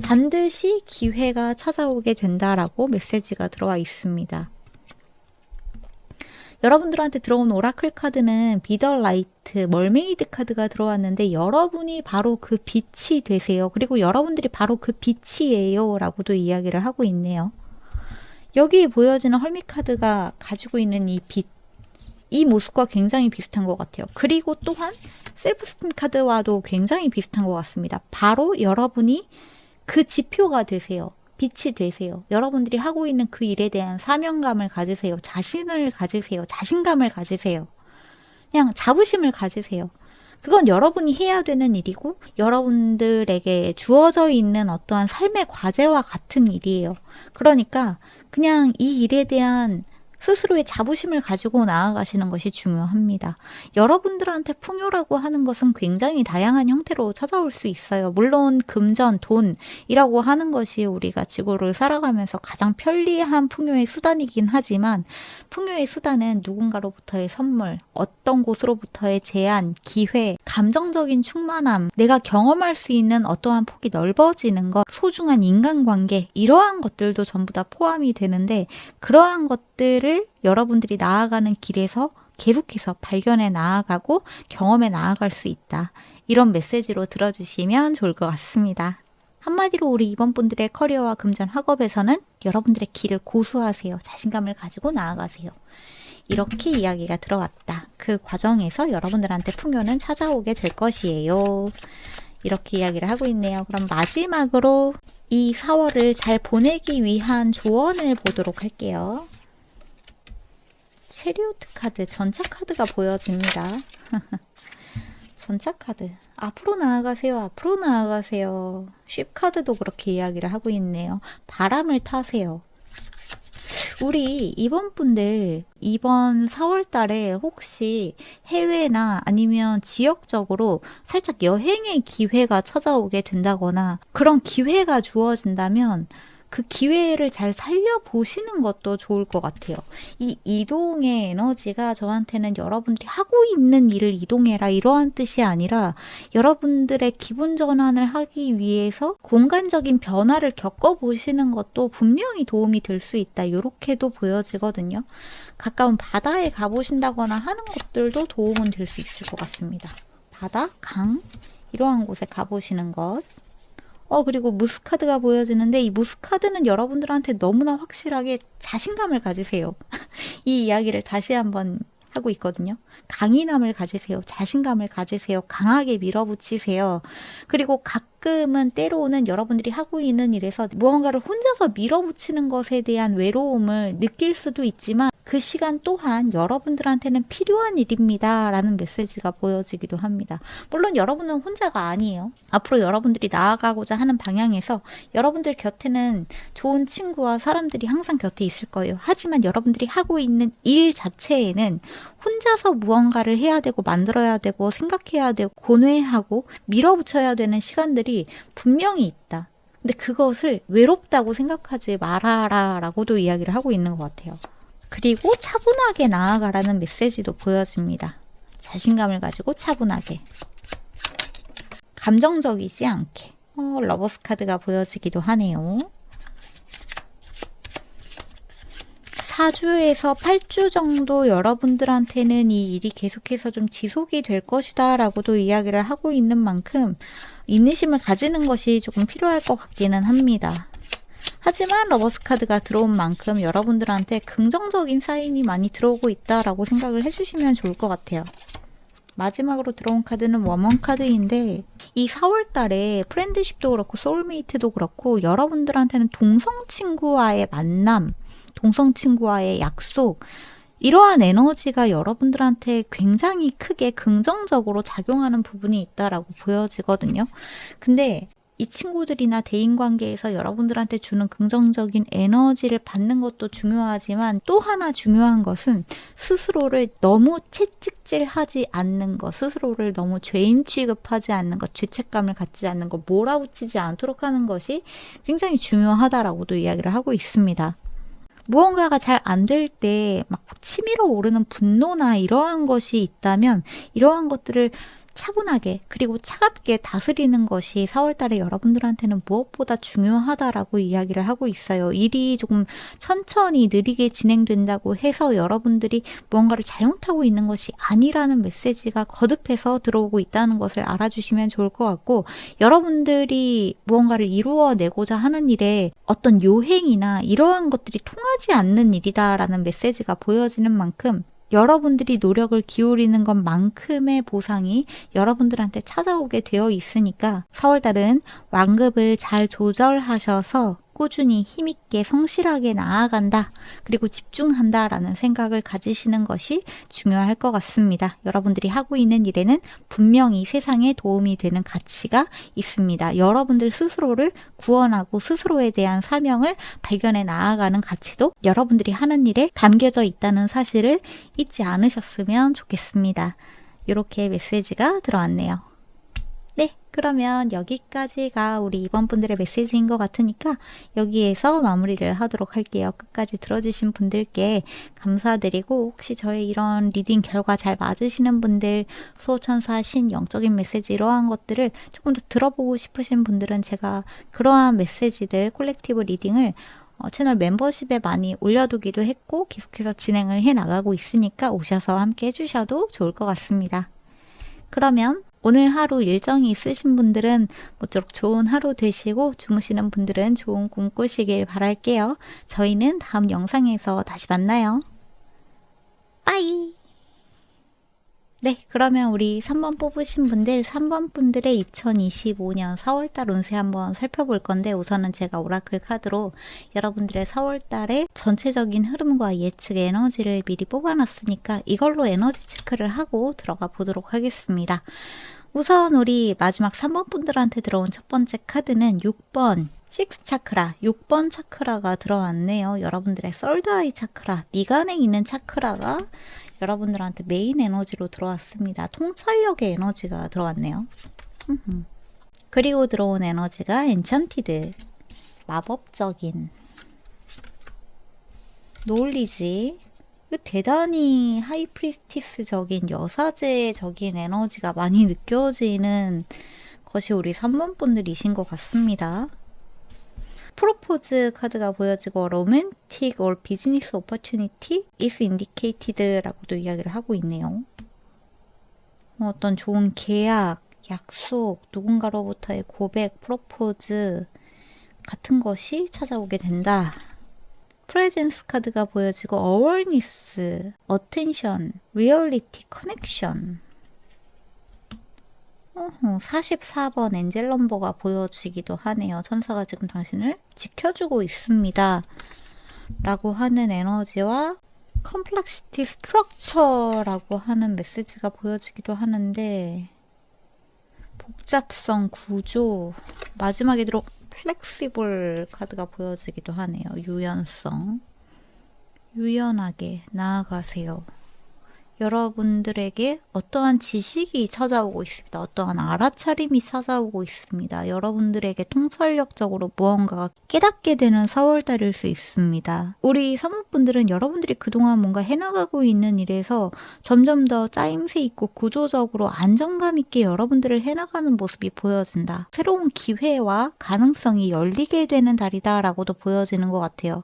반드시 기회가 찾아오게 된다라고 메시지가 들어와 있습니다. 여러분들한테 들어온 오라클 카드는 비더라이트, 멀메이드 카드가 들어왔는데 여러분이 바로 그 빛이 되세요. 그리고 여러분들이 바로 그 빛이에요 라고도 이야기를 하고 있네요. 여기 보여지는 헐밋 카드가 가지고 있는 이 빛, 이 모습과 굉장히 비슷한 것 같아요. 그리고 또한 셀프스팀 카드와도 굉장히 비슷한 것 같습니다. 바로 여러분이 그 지표가 되세요. 빛이 되세요. 여러분들이 하고 있는 그 일에 대한 사명감을 가지세요. 자신을 가지세요. 자신감을 가지세요. 그냥 자부심을 가지세요. 그건 여러분이 해야 되는 일이고 여러분들에게 주어져 있는 어떠한 삶의 과제와 같은 일이에요. 그러니까 그냥 이 일에 대한 스스로의 자부심을 가지고 나아가시는 것이 중요합니다. 여러분들한테 풍요라고 하는 것은 굉장히 다양한 형태로 찾아올 수 있어요. 물론 금전, 돈이라고 하는 것이 우리가 지구를 살아가면서 가장 편리한 풍요의 수단이긴 하지만 풍요의 수단은 누군가로부터의 선물, 어떤 곳으로부터의 제안, 기회, 감정적인 충만함, 내가 경험할 수 있는 어떠한 폭이 넓어지는 것, 소중한 인간관계, 이러한 것들도 전부 다 포함이 되는데 그러한 것들을 여러분들이 나아가는 길에서 계속해서 발견해 나아가고 경험해 나아갈 수 있다. 이런 메시지로 들어주시면 좋을 것 같습니다. 한마디로 우리 이번 분들의 커리어와 금전 학업에서는 여러분들의 길을 고수하세요. 자신감을 가지고 나아가세요. 이렇게 이야기가 들어왔다. 그 과정에서 여러분들한테 풍요는 찾아오게 될 것이에요. 이렇게 이야기를 하고 있네요. 그럼 마지막으로 이 4월을 잘 보내기 위한 조언을 보도록 할게요. 체리오트 카드, 전차 카드가 보여집니다. 전차 카드. 앞으로 나아가세요. 앞으로 나아가세요. 쉽 카드도 그렇게 이야기를 하고 있네요. 바람을 타세요. 우리 이번 분들 이번 4월 달에 혹시 해외나 아니면 지역적으로 살짝 여행의 기회가 찾아오게 된다거나 그런 기회가 주어진다면 그 기회를 잘 살려보시는 것도 좋을 것 같아요. 이 이동의 에너지가 저한테는 여러분들이 하고 있는 일을 이동해라 이러한 뜻이 아니라 여러분들의 기분 전환을 하기 위해서 공간적인 변화를 겪어보시는 것도 분명히 도움이 될 수 있다. 이렇게도 보여지거든요. 가까운 바다에 가보신다거나 하는 것들도 도움은 될 수 있을 것 같습니다. 바다, 강 이러한 곳에 가보시는 것. 그리고 무스카드가 보여지는데 이 무스카드는 여러분들한테 너무나 확실하게 자신감을 가지세요. 이 이야기를 다시 한번 하고 있거든요. 강인함을 가지세요. 자신감을 가지세요. 강하게 밀어붙이세요. 그리고 가끔은 때로는 여러분들이 하고 있는 일에서 무언가를 혼자서 밀어붙이는 것에 대한 외로움을 느낄 수도 있지만 그 시간 또한 여러분들한테는 필요한 일입니다. 라는 메시지가 보여지기도 합니다. 물론 여러분은 혼자가 아니에요. 앞으로 여러분들이 나아가고자 하는 방향에서 여러분들 곁에는 좋은 친구와 사람들이 항상 곁에 있을 거예요. 하지만 여러분들이 하고 있는 일 자체에는 혼자서 무언가를 해야 되고 만들어야 되고 생각해야 되고 고뇌하고 밀어붙여야 되는 시간들이 분명히 있다. 근데 그것을 외롭다고 생각하지 말아라 라고도 이야기를 하고 있는 것 같아요. 그리고 차분하게 나아가라는 메시지도 보여집니다. 자신감을 가지고 차분하게. 감정적이지 않게. 러버스 카드가 보여지기도 하네요. 4주에서 8주 정도 여러분들한테는 이 일이 계속해서 좀 지속이 될 것이다 라고도 이야기를 하고 있는 만큼 인내심을 가지는 것이 조금 필요할 것 같기는 합니다. 하지만 러버스 카드가 들어온 만큼 여러분들한테 긍정적인 사인이 많이 들어오고 있다라고 생각을 해주시면 좋을 것 같아요. 마지막으로 들어온 카드는 워먼 카드인데 이 4월 달에 프렌드십도 그렇고 소울메이트도 그렇고 여러분들한테는 동성친구와의 만남, 동성친구와의 약속 이러한 에너지가 여러분들한테 굉장히 크게 긍정적으로 작용하는 부분이 있다라고 보여지거든요. 근데 이 친구들이나 대인관계에서 여러분들한테 주는 긍정적인 에너지를 받는 것도 중요하지만 또 하나 중요한 것은 스스로를 너무 채찍질하지 않는 것, 스스로를 너무 죄인 취급하지 않는 것, 죄책감을 갖지 않는 것, 몰아붙이지 않도록 하는 것이 굉장히 중요하다라고도 이야기를 하고 있습니다. 무언가가 잘 안 될 때 막 치밀어 오르는 분노나 이러한 것이 있다면 이러한 것들을 차분하게 그리고 차갑게 다스리는 것이 4월달에 여러분들한테는 무엇보다 중요하다라고 이야기를 하고 있어요. 일이 조금 천천히 느리게 진행된다고 해서 여러분들이 무언가를 잘못하고 있는 것이 아니라는 메시지가 거듭해서 들어오고 있다는 것을 알아주시면 좋을 것 같고, 여러분들이 무언가를 이루어내고자 하는 일에 어떤 요행이나 이러한 것들이 통하지 않는 일이다라는 메시지가 보여지는 만큼 여러분들이 노력을 기울이는 것만큼의 보상이 여러분들한테 찾아오게 되어 있으니까 4월달은 완급을 잘 조절하셔서 꾸준히 힘있게 성실하게 나아간다, 그리고 집중한다 라는 생각을 가지시는 것이 중요할 것 같습니다. 여러분들이 하고 있는 일에는 분명히 세상에 도움이 되는 가치가 있습니다. 여러분들 스스로를 구원하고 스스로에 대한 사명을 발견해 나아가는 가치도 여러분들이 하는 일에 담겨져 있다는 사실을 잊지 않으셨으면 좋겠습니다. 이렇게 메시지가 들어왔네요. 네, 그러면 여기까지가 우리 이번 분들의 메시지인 것 같으니까 여기에서 마무리를 하도록 할게요. 끝까지 들어주신 분들께 감사드리고, 혹시 저의 이런 리딩 결과 잘 맞으시는 분들, 수호천사, 신, 영적인 메시지 이러한 것들을 조금 더 들어보고 싶으신 분들은 제가 그러한 메시지들 콜렉티브 리딩을 채널 멤버십에 많이 올려두기도 했고 계속해서 진행을 해 나가고 있으니까 오셔서 함께 해주셔도 좋을 것 같습니다. 그러면 오늘 하루 일정이 있으신 분들은 모쪼록 좋은 하루 되시고, 주무시는 분들은 좋은 꿈 꾸시길 바랄게요. 저희는 다음 영상에서 다시 만나요. 빠이! 네, 그러면 우리 3번 뽑으신 분들, 3번 분들의 2025년 4월달 운세 한번 살펴볼 건데, 우선은 제가 오라클 카드로 여러분들의 4월달의 전체적인 흐름과 예측 에너지를 미리 뽑아놨으니까 이걸로 에너지 체크를 하고 들어가 보도록 하겠습니다. 우선 우리 마지막 3번 분들한테 들어온 첫 번째 카드는 6번 6 차크라, 6번 차크라가 들어왔네요. 여러분들의 썰드아이 차크라, 미간에 있는 차크라가 여러분들한테 메인 에너지로 들어왔습니다. 통찰력의 에너지가 들어왔네요. 그리고 들어온 에너지가 엔천티드, 마법적인, 노을리지, 대단히 하이프리스티스적인 여사제적인 에너지가 많이 느껴지는 것이 우리 3번 분들이신 것 같습니다. 프로포즈 카드가 보여지고 로맨틱 or 비즈니스 오퍼튜니티 is indicated 라고도 이야기를 하고 있네요. 어떤 좋은 계약, 약속, 누군가로부터의 고백, 프로포즈 같은 것이 찾아오게 된다. 프레젠스 카드가 보여지고 어워니스, 어텐션, 리얼리티, 커넥션. 44번 엔젤 넘버가 보여지기도 하네요. 천사가 지금 당신을 지켜주고 있습니다 라고 하는 에너지와 컴플렉시티 스트럭처라고 하는 메시지가 보여지기도 하는데, 복잡성, 구조, 마지막에 들어 플렉시블 카드가 보여지기도 하네요. 유연성, 유연하게 나아가세요. 여러분들에게 어떠한 지식이 찾아오고 있습니다. 어떠한 알아차림이 찾아오고 있습니다. 여러분들에게 통찰력적으로 무언가가 깨닫게 되는 4월달일 수 있습니다. 우리 사모분들은 여러분들이 그동안 뭔가 해나가고 있는 일에서 점점 더 짜임새 있고 구조적으로 안정감 있게 여러분들을 해나가는 모습이 보여진다. 새로운 기회와 가능성이 열리게 되는 달이다 라고도 보여지는 것 같아요.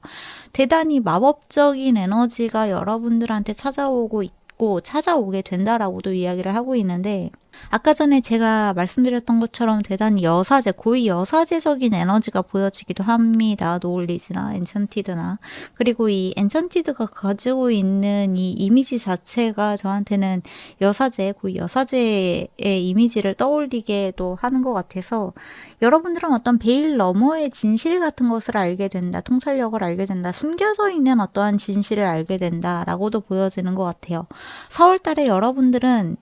대단히 마법적인 에너지가 여러분들한테 찾아오게 된다라고도 이야기를 하고 있는데, 아까 전에 제가 말씀드렸던 것처럼 대단히 여사제, 고위 여사제적인 에너지가 보여지기도 합니다. 노을리지나 엔천티드나. 그리고 이 엔천티드가 가지고 있는 이 이미지 자체가 저한테는 여사제, 고위 여사제의 이미지를 떠올리게도 하는 것 같아서, 여러분들은 어떤 베일 너머의 진실 같은 것을 알게 된다. 통찰력을 알게 된다. 숨겨져 있는 어떠한 진실을 알게 된다라고도 보여지는 것 같아요. 4월달에 여러분들은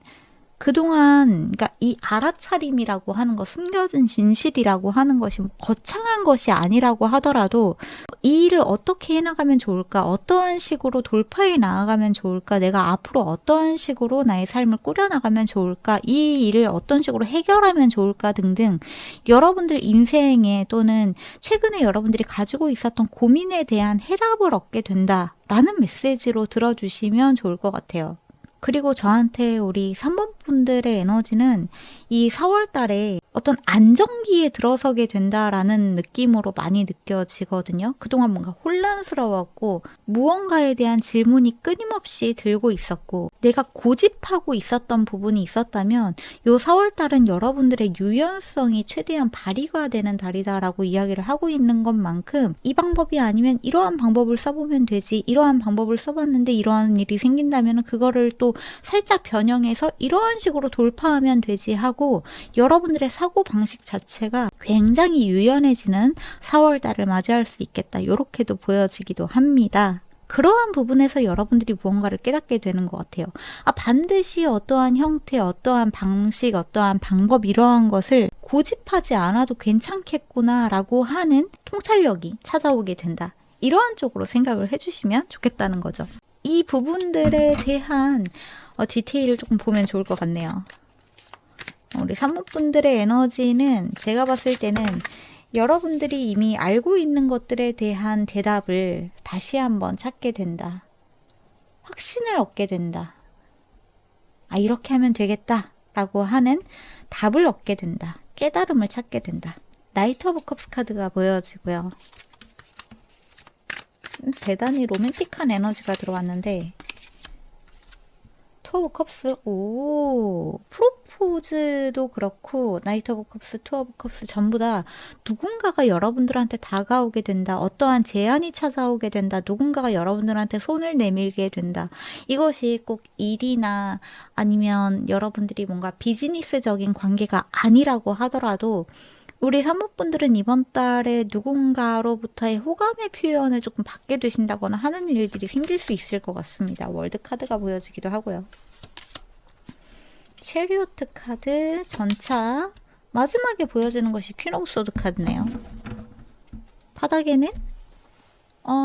그동안, 그러니까 이 알아차림이라고 하는 거, 숨겨진 진실이라고 하는 것이 거창한 것이 아니라고 하더라도 이 일을 어떻게 해나가면 좋을까, 어떠한 식으로 돌파해 나아가면 좋을까, 내가 앞으로 어떠한 식으로 나의 삶을 꾸려나가면 좋을까, 이 일을 어떤 식으로 해결하면 좋을까 등등 여러분들 인생에 또는 최근에 여러분들이 가지고 있었던 고민에 대한 해답을 얻게 된다라는 메시지로 들어주시면 좋을 것 같아요. 그리고 저한테 우리 3번 여러분들의 에너지는 이 4월 달에 어떤 안정기에 들어서게 된다라는 느낌으로 많이 느껴지거든요. 그동안 뭔가 혼란스러웠고 무언가에 대한 질문이 끊임없이 들고 있었고 내가 고집하고 있었던 부분이 있었다면 요 4월 달은 여러분들의 유연성이 최대한 발휘가 되는 달이다라고 이야기를 하고 있는 것만큼 이 방법이 아니면 이러한 방법을 써보면 되지, 이러한 방법을 써봤는데 이러한 일이 생긴다면 그거를 또 살짝 변형해서 이러한 식으로 돌파하면 되지 하고 여러분들의 사고방식 자체가 굉장히 유연해지는 4월달을 맞이할 수 있겠다. 이렇게도 보여지기도 합니다. 그러한 부분에서 여러분들이 무언가를 깨닫게 되는 것 같아요. 반드시 어떠한 형태, 어떠한 방식, 어떠한 방법 이러한 것을 고집하지 않아도 괜찮겠구나 라고 하는 통찰력이 찾아오게 된다. 이러한 쪽으로 생각을 해주시면 좋겠다는 거죠. 이 부분들에 대한 디테일을 조금 보면 좋을 것 같네요. 우리 산모분들의 에너지는 제가 봤을 때는 여러분들이 이미 알고 있는 것들에 대한 대답을 다시 한번 찾게 된다. 확신을 얻게 된다. 이렇게 하면 되겠다 라고 하는 답을 얻게 된다. 깨달음을 찾게 된다. 나이트 오브 컵스 카드가 보여지고요. 대단히 로맨틱한 에너지가 들어왔는데 투 오브 컵스, 프로포즈도 그렇고 나이트 오브 컵스, 투 오브 컵스 전부 다 누군가가 여러분들한테 다가오게 된다. 어떠한 제안이 찾아오게 된다. 누군가가 여러분들한테 손을 내밀게 된다. 이것이 꼭 일이나 아니면 여러분들이 뭔가 비즈니스적인 관계가 아니라고 하더라도 우리 산모분들은 이번 달에 누군가로부터의 호감의 표현을 조금 받게 되신다거나 하는 일들이 생길 수 있을 것 같습니다. 월드 카드가 보여지기도 하고요. 체리오트 카드 전차 마지막에 보여지는 것이 퀸 오브 소드 카드네요. 바닥에는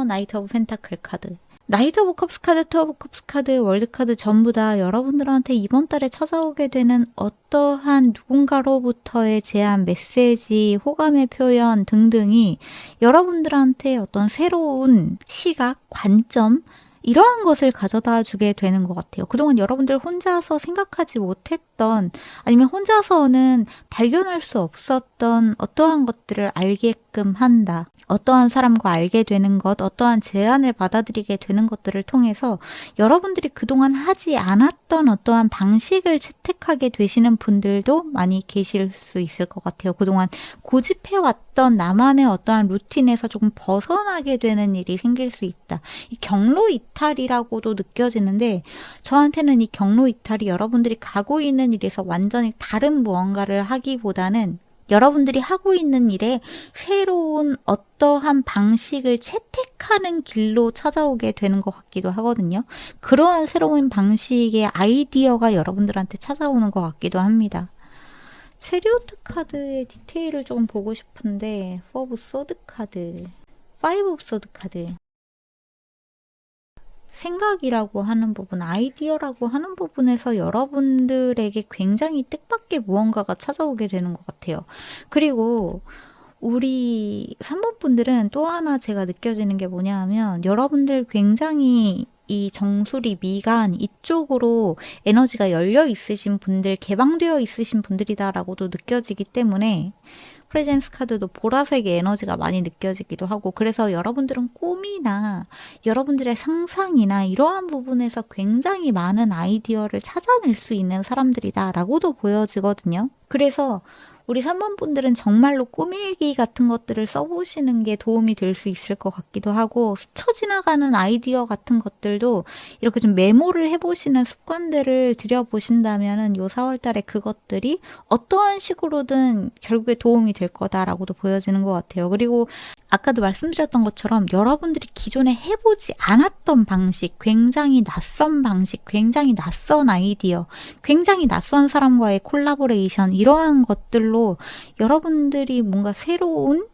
나이트 오브 펜타클 카드. 나이트 오브 컵스 카드, 투 오브 컵스 카드, 월드 카드 전부 다 여러분들한테 이번 달에 찾아오게 되는 어떠한 누군가로부터의 제안, 메시지, 호감의 표현 등등이 여러분들한테 어떤 새로운 시각, 관점 이러한 것을 가져다 주게 되는 것 같아요. 그동안 여러분들 혼자서 생각하지 못했던 아니면 혼자서는 발견할 수 없었던 어떠한 것들을 알게끔 한다. 어떠한 사람과 알게 되는 것, 어떠한 제안을 받아들이게 되는 것들을 통해서 여러분들이 그동안 하지 않았던 어떠한 방식을 채택하게 되시는 분들도 많이 계실 수 있을 것 같아요. 그동안 고집해왔던 나만의 어떠한 루틴에서 조금 벗어나게 되는 일이 생길 수 있다. 이 경로 이탈이라고도 느껴지는데 저한테는 이 경로 이탈이 여러분들이 가고 있는 일에서 완전히 다른 무언가를 하기보다는 여러분들이 하고 있는 일에 새로운 어떠한 방식을 채택하는 길로 찾아오게 되는 것 같기도 하거든요. 그러한 새로운 방식의 아이디어가 여러분들한테 찾아오는 것 같기도 합니다. 체리오트 카드의 디테일을 조금 보고 싶은데 4 오브 소드 카드, 5 오브 소드 카드 생각이라고 하는 부분, 아이디어라고 하는 부분에서 여러분들에게 굉장히 뜻밖의 무언가가 찾아오게 되는 것 같아요. 그리고 우리 3번 분들은 또 하나 제가 느껴지는 게 뭐냐 하면 여러분들 굉장히 이 정수리, 미간 이쪽으로 에너지가 열려 있으신 분들, 개방되어 있으신 분들이다라고도 느껴지기 때문에 프레젠스 카드도 보라색의 에너지가 많이 느껴지기도 하고 그래서 여러분들은 꿈이나 여러분들의 상상이나 이러한 부분에서 굉장히 많은 아이디어를 찾아낼 수 있는 사람들이다 라고도 보여지거든요. 그래서 우리 3번 분들은 정말로 꿈일기 같은 것들을 써보시는 게 도움이 될 수 있을 것 같기도 하고 스쳐 지나가는 아이디어 같은 것들도 이렇게 좀 메모를 해보시는 습관들을 들여보신다면 요 4월달에 그것들이 어떠한 식으로든 결국에 도움이 될 거다라고도 보여지는 것 같아요. 그리고 아까도 말씀드렸던 것처럼 여러분들이 기존에 해보지 않았던 방식, 굉장히 낯선 방식, 굉장히 낯선 아이디어, 굉장히 낯선 사람과의 콜라보레이션 이러한 것들로 여러분들이 뭔가 새로운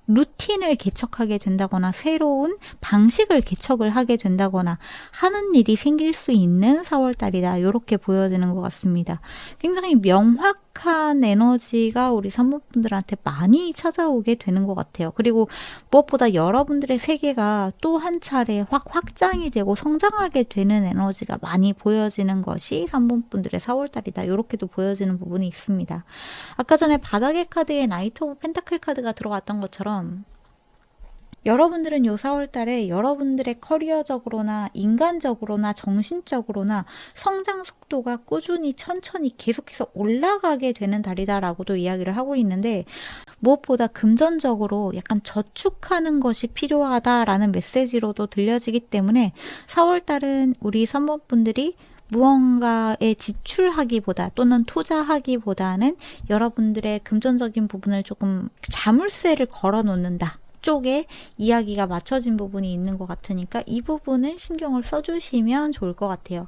루틴을 개척하게 된다거나 새로운 방식을 개척을 하게 된다거나 하는 일이 생길 수 있는 4월달이다. 이렇게 보여지는 것 같습니다. 굉장히 명확한 독특한 에너지가 우리 3번 분들한테 많이 찾아오게 되는 것 같아요. 그리고 무엇보다 여러분들의 세계가 또 한 차례 확장이 되고 성장하게 되는 에너지가 많이 보여지는 것이 3번 분들의 4월달이다. 이렇게도 보여지는 부분이 있습니다. 아까 전에 바닥의 카드에 나이트 오브 펜타클 카드가 들어왔던 것처럼 여러분들은 요 4월달에 여러분들의 커리어적으로나 인간적으로나 정신적으로나 성장 속도가 꾸준히 천천히 계속해서 올라가게 되는 달이다라고도 이야기를 하고 있는데, 무엇보다 금전적으로 약간 저축하는 것이 필요하다라는 메시지로도 들려지기 때문에 4월달은 우리 3번 분들이 무언가에 지출하기보다 또는 투자하기보다는 여러분들의 금전적인 부분을 조금 자물쇠를 걸어 놓는다 쪽에 이야기가 맞춰진 부분이 있는 것 같으니까 이 부분은 신경을 써주시면 좋을 것 같아요.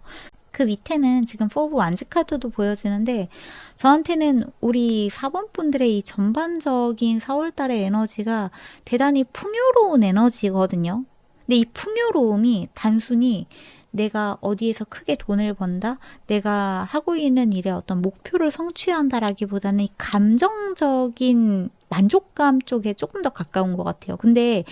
그 밑에는 지금 4 오브 완즈 카드도 보여지는데, 저한테는 우리 4번 분들의 이 전반적인 4월달의 에너지가 대단히 풍요로운 에너지거든요. 근데 이 풍요로움이 단순히 내가 어디에서 크게 돈을 번다, 내가 하고 있는 일에 어떤 목표를 성취한다라기보다는 이 감정적인 만족감 쪽에 조금 더 가까운 것 같아요. 근데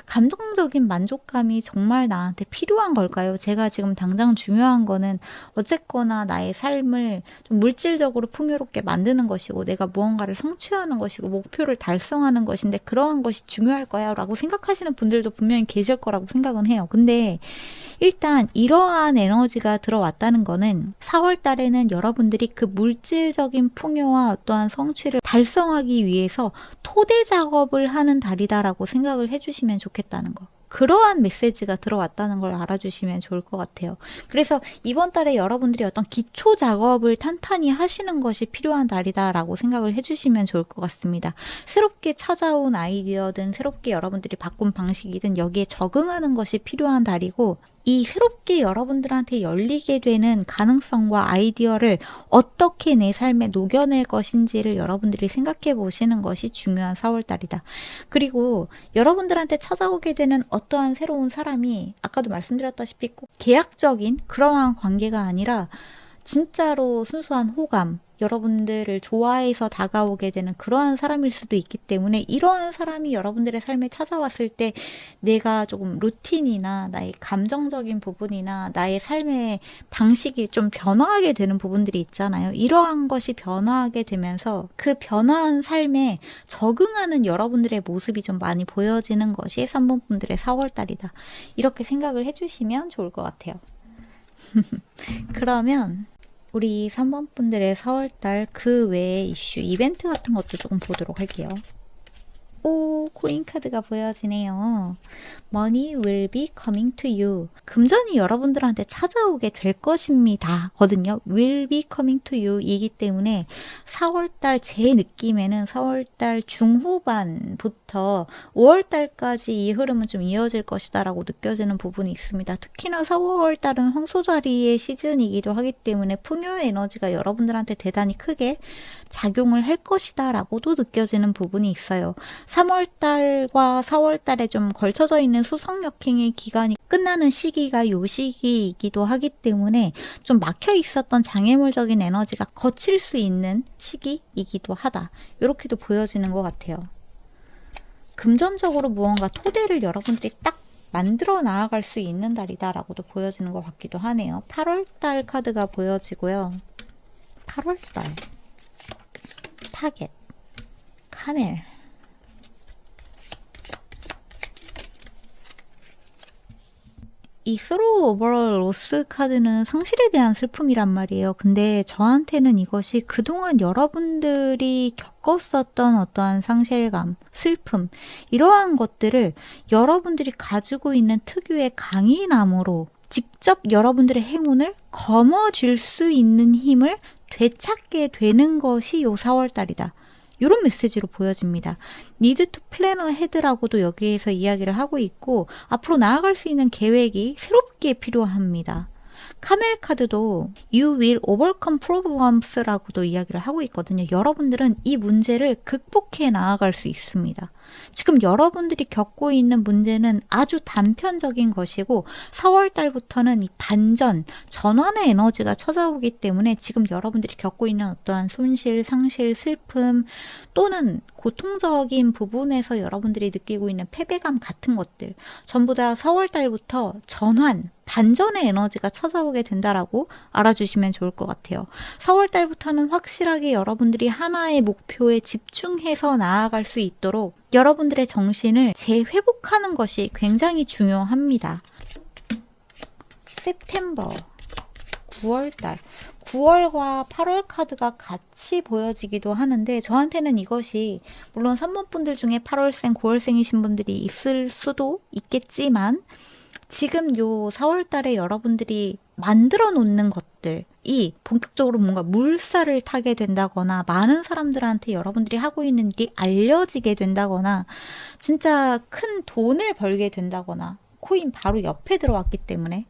감정적인 만족감이 정말 나한테 필요한 걸까요? 제가 지금 당장 중요한 거는 어쨌거나 나의 삶을 좀 물질적으로 풍요롭게 만드는 것이고, 내가 무언가를 성취하는 것이고, 목표를 달성하는 것인데 그러한 것이 중요할 거야 라고 생각하시는 분들도 분명히 계실 거라고 생각은 해요. 근데 일단 이러한 에너지가 들어왔다는 거는 4월 달에는 여러분들이 그 물질적인 풍요와 어떠한 성취를 달성하기 위해서 토대 작업을 하는 달이다라고 생각을 해주시면 좋겠다는 거. 그러한 메시지가 들어왔다는 걸 알아주시면 좋을 것 같아요. 그래서 이번 달에 여러분들이 어떤 기초 작업을 탄탄히 하시는 것이 필요한 달이다라고 생각을 해주시면 좋을 것 같습니다. 새롭게 찾아온 아이디어든 새롭게 여러분들이 바꾼 방식이든 여기에 적응하는 것이 필요한 달이고, 이 새롭게 여러분들한테 열리게 되는 가능성과 아이디어를 어떻게 내 삶에 녹여낼 것인지를 여러분들이 생각해 보시는 것이 중요한 4월달이다. 그리고 여러분들한테 찾아오게 되는 어떠한 새로운 사람이 아까도 말씀드렸다시피 꼭 계약적인 그러한 관계가 아니라 진짜로 순수한 호감, 여러분들을 좋아해서 다가오게 되는 그러한 사람일 수도 있기 때문에, 이러한 사람이 여러분들의 삶에 찾아왔을 때 내가 조금 루틴이나 나의 감정적인 부분이나 나의 삶의 방식이 좀 변화하게 되는 부분들이 있잖아요. 이러한 것이 변화하게 되면서 그 변화한 삶에 적응하는 여러분들의 모습이 좀 많이 보여지는 것이 3번 분들의 4월달이다. 이렇게 생각을 해주시면 좋을 것 같아요. 그러면 우리 3번 분들의 4월달 그 외의 이슈, 이벤트 같은 것도 조금 보도록 할게요. 오, 코인 카드가 보여지네요. Money will be coming to you. 금전이 여러분들한테 찾아오게 될 것입니다 거든요. will be coming to you 이기 때문에 4월달 제 느낌에는 4월달 중후반부터 5월달까지 이 흐름은 좀 이어질 것이다 라고 느껴지는 부분이 있습니다. 특히나 4월달은 황소자리의 시즌이기도 하기 때문에 풍요의 에너지가 여러분들한테 대단히 크게 작용을 할 것이다 라고도 느껴지는 부분이 있어요. 3월달과 4월달에 좀 걸쳐져 있는 수성역행의 기간이 끝나는 시기가 요 시기이기도 하기 때문에 좀 막혀 있었던 장애물적인 에너지가 거칠 수 있는 시기이기도 하다. 이렇게도 보여지는 것 같아요. 금전적으로 무언가 토대를 여러분들이 딱 만들어 나아갈 수 있는 달이다 라고도 보여지는 것 같기도 하네요. 8월달 카드가 보여지고요. 8월달 타겟, 카멜, 이 스로우 오버롤 로스 카드는 상실에 대한 슬픔이란 말이에요. 근데 저한테는 이것이 그동안 여러분들이 겪었었던 어떠한 상실감, 슬픔, 이러한 것들을 여러분들이 가지고 있는 특유의 강인함으로 직접 여러분들의 행운을 거머쥘 수 있는 힘을 되찾게 되는 것이 요 4월달이다. 이런 메시지로 보여집니다. Need to plan ahead라고도 여기에서 이야기를 하고 있고, 앞으로 나아갈 수 있는 계획이 새롭게 필요합니다. 카멜 카드도 You will overcome problems라고도 이야기를 하고 있거든요. 여러분들은 이 문제를 극복해 나아갈 수 있습니다. 지금 여러분들이 겪고 있는 문제는 아주 단편적인 것이고 4월 달부터는 이 반전, 전환의 에너지가 찾아오기 때문에 지금 여러분들이 겪고 있는 어떠한 손실, 상실, 슬픔 또는 고통적인 부분에서 여러분들이 느끼고 있는 패배감 같은 것들 전부 다 4월 달부터 전환, 반전의 에너지가 찾아오게 된다라고 알아주시면 좋을 것 같아요. 4월 달부터는 확실하게 여러분들이 하나의 목표에 집중해서 나아갈 수 있도록 여러분들의 정신을 재회복하는 것이 굉장히 중요합니다. 셉템버 9월달 9월과 8월 카드가 같이 보여지기도 하는데 저한테는 이것이 물론 3번분들 중에 8월생, 9월생이신 분들이 있을 수도 있겠지만 지금 요 4월 달에 여러분들이 만들어 놓는 것들이 본격적으로 뭔가 물살을 타게 된다거나 많은 사람들한테 여러분들이 하고 있는 일이 알려지게 된다거나 진짜 큰 돈을 벌게 된다거나 코인 바로 옆에 들어왔기 때문에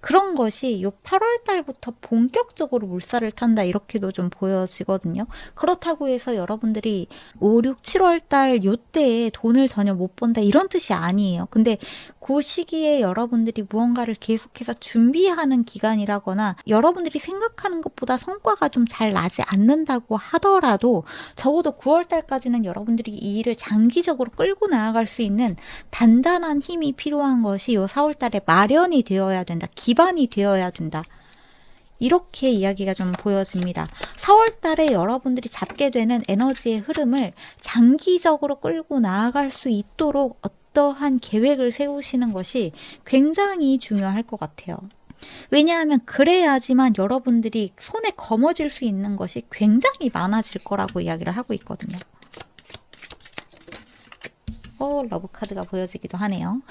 그런 것이 요 8월 달부터 본격적으로 물살을 탄다 이렇게도 좀 보여지거든요. 그렇다고 해서 여러분들이 5, 6, 7월 달 요때에 돈을 전혀 못 번다 이런 뜻이 아니에요. 근데 그 시기에 여러분들이 무언가를 계속해서 준비하는 기간이라거나 여러분들이 생각하는 것보다 성과가 좀 잘 나지 않는다고 하더라도 적어도 9월 달까지는 여러분들이 이 일을 장기적으로 끌고 나아갈 수 있는 단단한 힘이 필요한 것이 요 4월 달에 마련이 되어야 된다. 기반이 되어야 된다. 이렇게 이야기가 좀 보여집니다. 4월 달에 여러분들이 잡게 되는 에너지의 흐름을 장기적으로 끌고 나아갈 수 있도록 어떠한 계획을 세우시는 것이 굉장히 중요할 것 같아요. 왜냐하면 그래야지만 여러분들이 손에 거머쥘 수 있는 것이 굉장히 많아질 거라고 이야기를 하고 있거든요. 러브 카드가 보여지기도 하네요.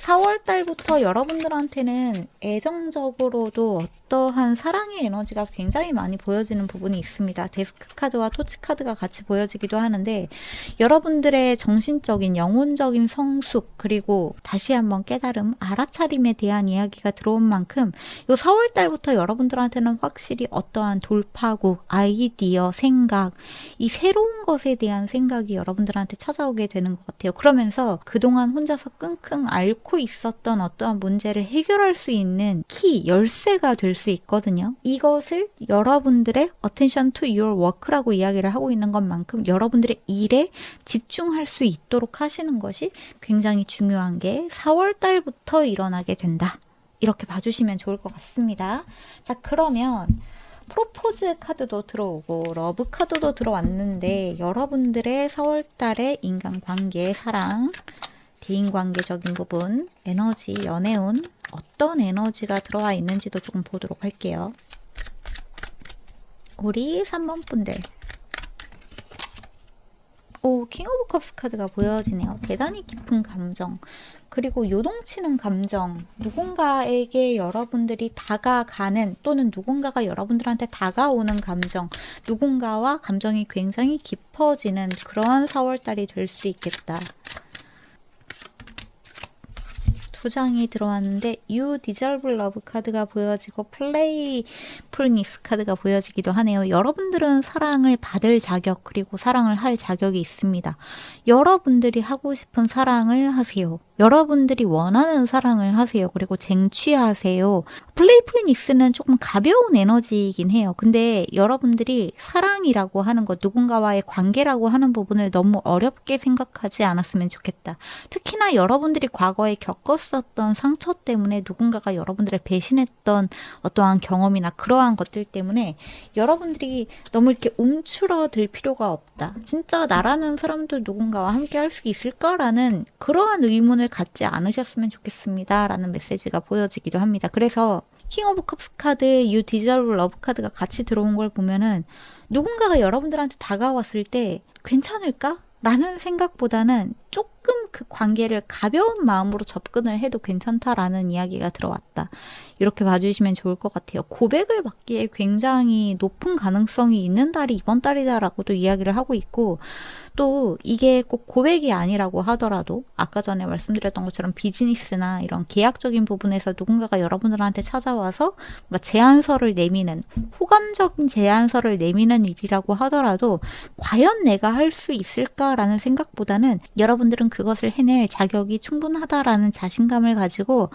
4월 달부터 여러분들한테는 애정적으로도 어떠한 사랑의 에너지가 굉장히 많이 보여지는 부분이 있습니다. 데스크 카드와 토치 카드가 같이 보여지기도 하는데 여러분들의 정신적인 영혼적인 성숙 그리고 다시 한번 깨달음, 알아차림에 대한 이야기가 들어온 만큼 요 4월 달부터 여러분들한테는 확실히 어떠한 돌파구, 아이디어, 생각 이 새로운 것에 대한 생각이 여러분들한테 찾아오게 되는 것 같아요. 그러면서 그동안 혼자서 끙끙 앓고 있었던 어떠한 문제를 해결할 수 있는 키, 열쇠가 될 수 있거든요. 이것을 여러분들의 attention to your work라고 이야기를 하고 있는 것만큼 여러분들의 일에 집중할 수 있도록 하시는 것이 굉장히 중요한 게 4월 달부터 일어나게 된다. 이렇게 봐주시면 좋을 것 같습니다. 자, 그러면 프로포즈 카드도 들어오고 러브 카드도 들어왔는데 여러분들의 4월 달의 인간관계, 사랑, 대인관계적인 부분, 에너지, 연애운 어떤 에너지가 들어와 있는지도 조금 보도록 할게요. 우리 3번 분들 킹 오브 컵스 카드가 보여지네요. 대단히 깊은 감정 그리고 요동치는 감정 누군가에게 여러분들이 다가가는 또는 누군가가 여러분들한테 다가오는 감정 누군가와 감정이 굉장히 깊어지는 그런 4월달이 될 수 있겠다. 두 장이 들어왔는데 You Deserve Love 카드가 보여지고 Playfulness 카드가 보여지기도 하네요. 여러분들은 사랑을 받을 자격 그리고 사랑을 할 자격이 있습니다. 여러분들이 하고 싶은 사랑을 하세요. 여러분들이 원하는 사랑을 하세요. 그리고 쟁취하세요. 플레이풀니스는 조금 가벼운 에너지이긴 해요. 근데 여러분들이 사랑이라고 하는 것, 누군가와의 관계라고 하는 부분을 너무 어렵게 생각하지 않았으면 좋겠다. 특히나 여러분들이 과거에 겪었었던 상처 때문에 누군가가 여러분들을 배신했던 어떠한 경험이나 그러한 것들 때문에 여러분들이 너무 이렇게 움츠러들 필요가 없다. 진짜 나라는 사람도 누군가와 함께 할 수 있을까라는 그러한 의문을 갖지 않으셨으면 좋겠습니다. 라는 메시지가 보여지기도 합니다. 그래서 킹 오브 컵스 카드, You Deserve Love 카드가 같이 들어온 걸 보면은 누군가가 여러분들한테 다가왔을 때 괜찮을까? 라는 생각보다는 조금 그 관계를 가벼운 마음으로 접근을 해도 괜찮다라는 이야기가 들어왔다. 이렇게 봐주시면 좋을 것 같아요. 고백을 받기에 굉장히 높은 가능성이 있는 달이 이번 달이다라고도 이야기를 하고 있고, 또 이게 꼭 고백이 아니라고 하더라도 아까 전에 말씀드렸던 것처럼 비즈니스나 이런 계약적인 부분에서 누군가가 여러분들한테 찾아와서 뭔가 제안서를 내미는, 호감적인 제안서를 내미는 일이라고 하더라도 과연 내가 할 수 있을까라는 생각보다는 여러분들은 그것을 해낼 자격이 충분하다라는 자신감을 가지고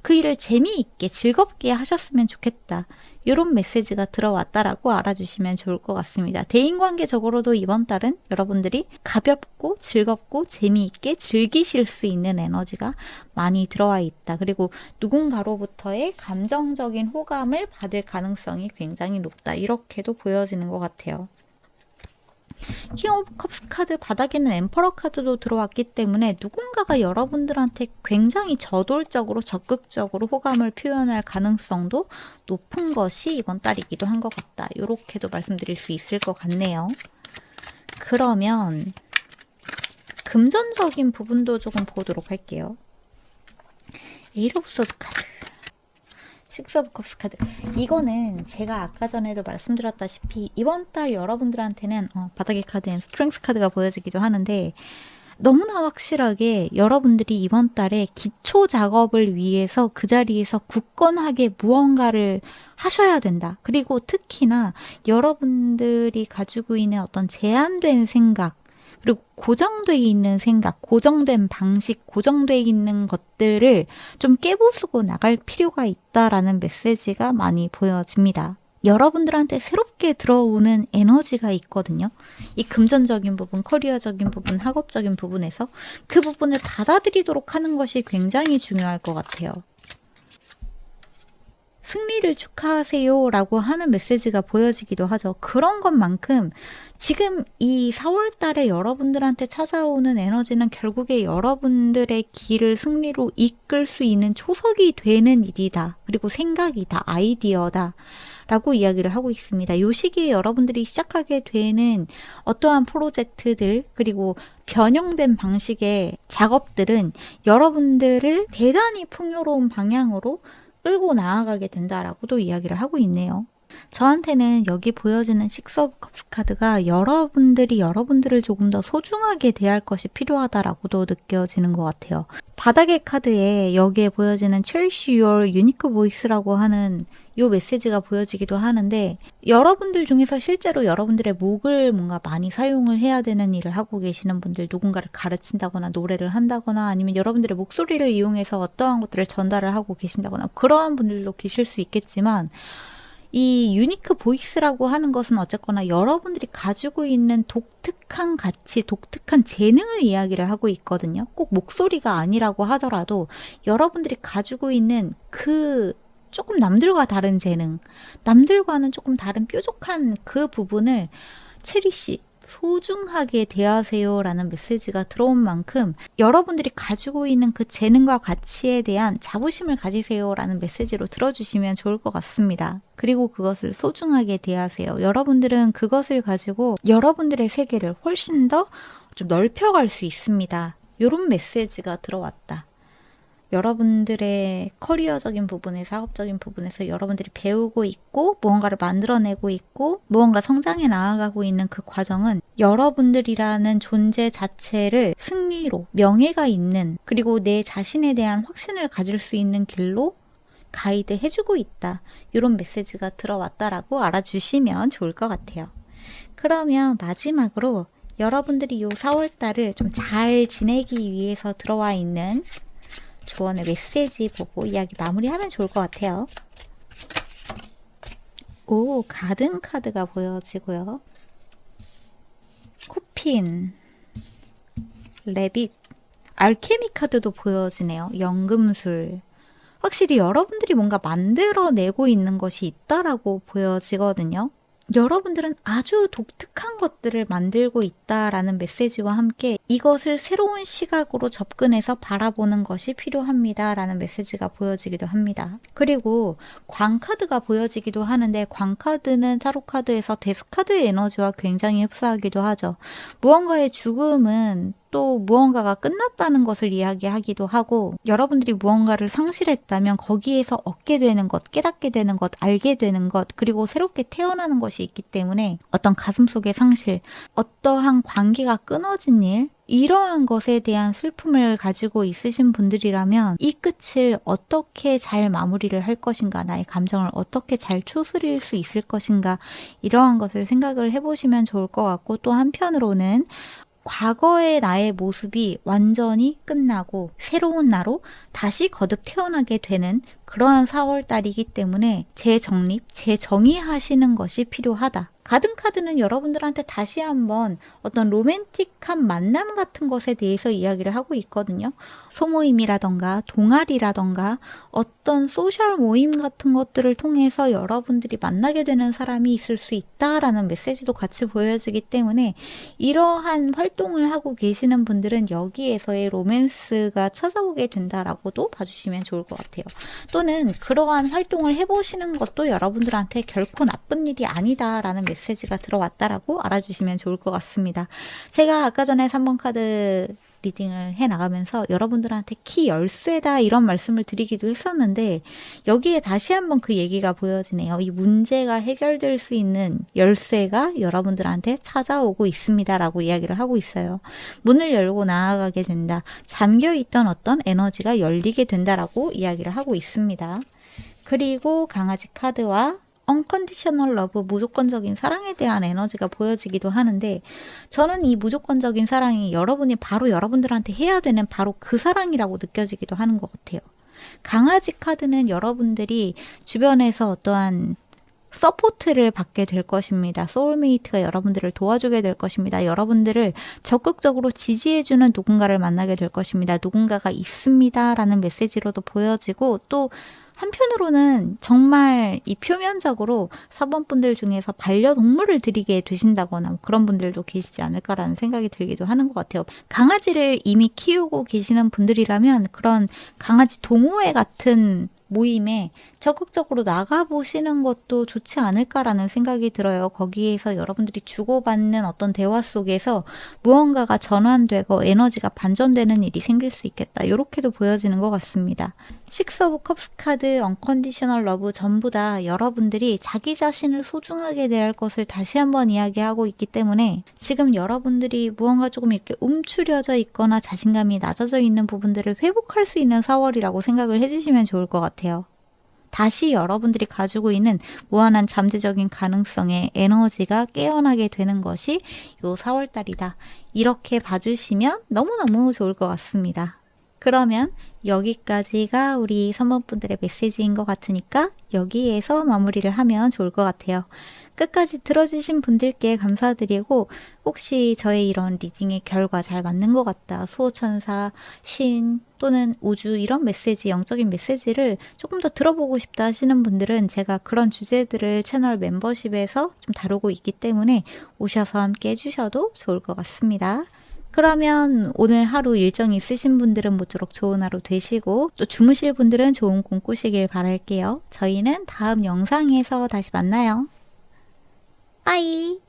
그 일을 재미있게 즐겁게 하셨으면 좋겠다. 이런 메시지가 들어왔다라고 알아주시면 좋을 것 같습니다. 대인관계적으로도 이번 달은 여러분들이 가볍고 즐겁고 재미있게 즐기실 수 있는 에너지가 많이 들어와 있다. 그리고 누군가로부터의 감정적인 호감을 받을 가능성이 굉장히 높다. 이렇게도 보여지는 것 같아요. 킹 오브 컵스 카드 바닥에는 엠퍼러 카드도 들어왔기 때문에 누군가가 여러분들한테 굉장히 저돌적으로 적극적으로 호감을 표현할 가능성도 높은 것이 이번 달이기도 한 것 같다. 이렇게도 말씀드릴 수 있을 것 같네요. 그러면 금전적인 부분도 조금 보도록 할게요. 에이트 오브 소드 카드, 식스 오브 컵스 카드. 이거는 제가 아까 전에도 말씀드렸다시피 이번 달 여러분들한테는 바닥의 카드엔 스트렝스 카드가 보여지기도 하는데, 너무나 확실하게 여러분들이 이번 달에 기초 작업을 위해서 그 자리에서 굳건하게 무언가를 하셔야 된다. 그리고 특히나 여러분들이 가지고 있는 어떤 제한된 생각, 그리고 고정되어 있는 생각, 고정된 방식, 고정되어 있는 것들을 좀 깨부수고 나갈 필요가 있다라는 메시지가 많이 보여집니다. 여러분들한테 새롭게 들어오는 에너지가 있거든요. 이 금전적인 부분, 커리어적인 부분, 학업적인 부분에서 그 부분을 받아들이도록 하는 것이 굉장히 중요할 것 같아요. 승리를 축하하세요 라고 하는 메시지가 보여지기도 하죠. 그런 것만큼 지금 이 4월 달에 여러분들한테 찾아오는 에너지는 결국에 여러분들의 길을 승리로 이끌 수 있는 초석이 되는 일이다. 그리고 생각이다. 아이디어다. 라고 이야기를 하고 있습니다. 이 시기에 여러분들이 시작하게 되는 어떠한 프로젝트들, 그리고 변형된 방식의 작업들은 여러분들을 대단히 풍요로운 방향으로 끌고 나아가게 된다라고도 이야기를 하고 있네요. 저한테는 여기 보여지는 식스 오브 컵스 카드가 여러분들이 여러분들을 조금 더 소중하게 대할 것이 필요하다라고도 느껴지는 것 같아요. 바닥의 카드에 여기에 보여지는 Cherish Your Unique Voice라고 하는 이 메시지가 보여지기도 하는데, 여러분들 중에서 실제로 여러분들의 목을 뭔가 많이 사용을 해야 되는 일을 하고 계시는 분들, 누군가를 가르친다거나 노래를 한다거나 아니면 여러분들의 목소리를 이용해서 어떠한 것들을 전달을 하고 계신다거나 그러한 분들도 계실 수 있겠지만, 이 유니크 보이스라고 하는 것은 어쨌거나 여러분들이 가지고 있는 독특한 가치, 독특한 재능을 이야기를 하고 있거든요. 꼭 목소리가 아니라고 하더라도 여러분들이 가지고 있는 그 조금 남들과 다른 재능, 남들과는 조금 다른 뾰족한 그 부분을 체리시, 소중하게 대하세요 라는 메시지가 들어온 만큼 여러분들이 가지고 있는 그 재능과 가치에 대한 자부심을 가지세요 라는 메시지로 들어주시면 좋을 것 같습니다. 그리고 그것을 소중하게 대하세요. 여러분들은 그것을 가지고 여러분들의 세계를 훨씬 더 좀 넓혀갈 수 있습니다. 이런 메시지가 들어왔다. 여러분들의 커리어적인 부분에, 사업적인 부분에서 여러분들이 배우고 있고 무언가를 만들어내고 있고 무언가 성장해 나아가고 있는 그 과정은 여러분들이라는 존재 자체를 승리로, 명예가 있는, 그리고 내 자신에 대한 확신을 가질 수 있는 길로 가이드 해주고 있다. 이런 메시지가 들어왔다라고 알아주시면 좋을 것 같아요. 그러면 마지막으로 여러분들이 이 4월달을 좀 잘 지내기 위해서 들어와 있는 조언의 메시지 보고 이야기 마무리하면 좋을 것 같아요. 오, 가든 카드가 보여지고요. 코핀, 레빗, 알케미 카드도 보여지네요. 연금술. 확실히 여러분들이 뭔가 만들어내고 있는 것이 있다라고 보여지거든요. 여러분들은 아주 독특한 것들을 만들고 있다라는 메시지와 함께 이것을 새로운 시각으로 접근해서 바라보는 것이 필요합니다 라는 메시지가 보여지기도 합니다. 그리고 광카드가 보여지기도 하는데, 광카드는 타로카드에서 데스카드의 에너지와 굉장히 흡사하기도 하죠. 무언가의 죽음은 또 무언가가 끝났다는 것을 이야기하기도 하고, 여러분들이 무언가를 상실했다면 거기에서 얻게 되는 것, 깨닫게 되는 것, 알게 되는 것, 그리고 새롭게 태어나는 것이 있기 때문에 어떤 가슴속의 상실, 어떠한 관계가 끊어진 일, 이러한 것에 대한 슬픔을 가지고 있으신 분들이라면 이 끝을 어떻게 잘 마무리를 할 것인가, 나의 감정을 어떻게 잘 추스릴 수 있을 것인가, 이러한 것을 생각을 해보시면 좋을 것 같고, 또 한편으로는 과거의 나의 모습이 완전히 끝나고 새로운 나로 다시 거듭 태어나게 되는 그러한 4월달이기 때문에 재정립, 재정의하시는 것이 필요하다. 가든카드는 여러분들한테 다시 한번 어떤 로맨틱한 만남 같은 것에 대해서 이야기를 하고 있거든요. 소모임이라던가 동아리라던가 어떤 소셜 모임 같은 것들을 통해서 여러분들이 만나게 되는 사람이 있을 수 있다라는 메시지도 같이 보여지기 때문에 이러한 활동을 하고 계시는 분들은 여기에서의 로맨스가 찾아오게 된다라고도 봐주시면 좋을 것 같아요. 또는 그러한 활동을 해보시는 것도 여러분들한테 결코 나쁜 일이 아니다라는 메시지가 들어왔다라고 알아주시면 좋을 것 같습니다. 제가 아까 전에 3번 카드 리딩을 해나가면서 여러분들한테 키 열쇠다 이런 말씀을 드리기도 했었는데, 여기에 다시 한번 그 얘기가 보여지네요. 이 문제가 해결될 수 있는 열쇠가 여러분들한테 찾아오고 있습니다 라고 이야기를 하고 있어요. 문을 열고 나아가게 된다. 잠겨있던 어떤 에너지가 열리게 된다라고 이야기를 하고 있습니다. 그리고 강아지 카드와 unconditional love, 무조건적인 사랑에 대한 에너지가 보여지기도 하는데, 저는 이 무조건적인 사랑이 여러분이 바로 여러분들한테 해야 되는 바로 그 사랑이라고 느껴지기도 하는 것 같아요. 강아지 카드는 여러분들이 주변에서 어떠한 서포트를 받게 될 것입니다. 소울메이트가 여러분들을 도와주게 될 것입니다. 여러분들을 적극적으로 지지해주는 누군가를 만나게 될 것입니다. 누군가가 있습니다 라는 메시지로도 보여지고, 또 한편으로는 정말 이 표면적으로 4번 분들 중에서 반려동물을 드리게 되신다거나 그런 분들도 계시지 않을까라는 생각이 들기도 하는 것 같아요. 강아지를 이미 키우고 계시는 분들이라면 그런 강아지 동호회 같은 모임에 적극적으로 나가보시는 것도 좋지 않을까라는 생각이 들어요. 거기에서 여러분들이 주고받는 어떤 대화 속에서 무언가가 전환되고 에너지가 반전되는 일이 생길 수 있겠다. 이렇게도 보여지는 것 같습니다. 6 오브 컵스 카드, 언컨디셔널 러브 전부 다 여러분들이 자기 자신을 소중하게 대할 것을 다시 한번 이야기하고 있기 때문에 지금 여러분들이 무언가 조금 이렇게 움츠려져 있거나 자신감이 낮아져 있는 부분들을 회복할 수 있는 4월이라고 생각을 해주시면 좋을 것 같아요. 다시 여러분들이 가지고 있는 무한한 잠재적인 가능성의 에너지가 깨어나게 되는 것이 요 4월달이다. 이렇게 봐주시면 너무너무 좋을 것 같습니다. 그러면 여기까지가 우리 3번 분들의 메시지인 것 같으니까 여기에서 마무리를 하면 좋을 것 같아요. 끝까지 들어주신 분들께 감사드리고, 혹시 저의 이런 리딩의 결과 잘 맞는 것 같다, 수호천사, 신 또는 우주 이런 메시지, 영적인 메시지를 조금 더 들어보고 싶다 하시는 분들은 제가 그런 주제들을 채널 멤버십에서 좀 다루고 있기 때문에 오셔서 함께 해주셔도 좋을 것 같습니다. 그러면 오늘 하루 일정이 있으신 분들은 모쪼록 좋은 하루 되시고, 또 주무실 분들은 좋은 꿈 꾸시길 바랄게요. 저희는 다음 영상에서 다시 만나요. 빠이!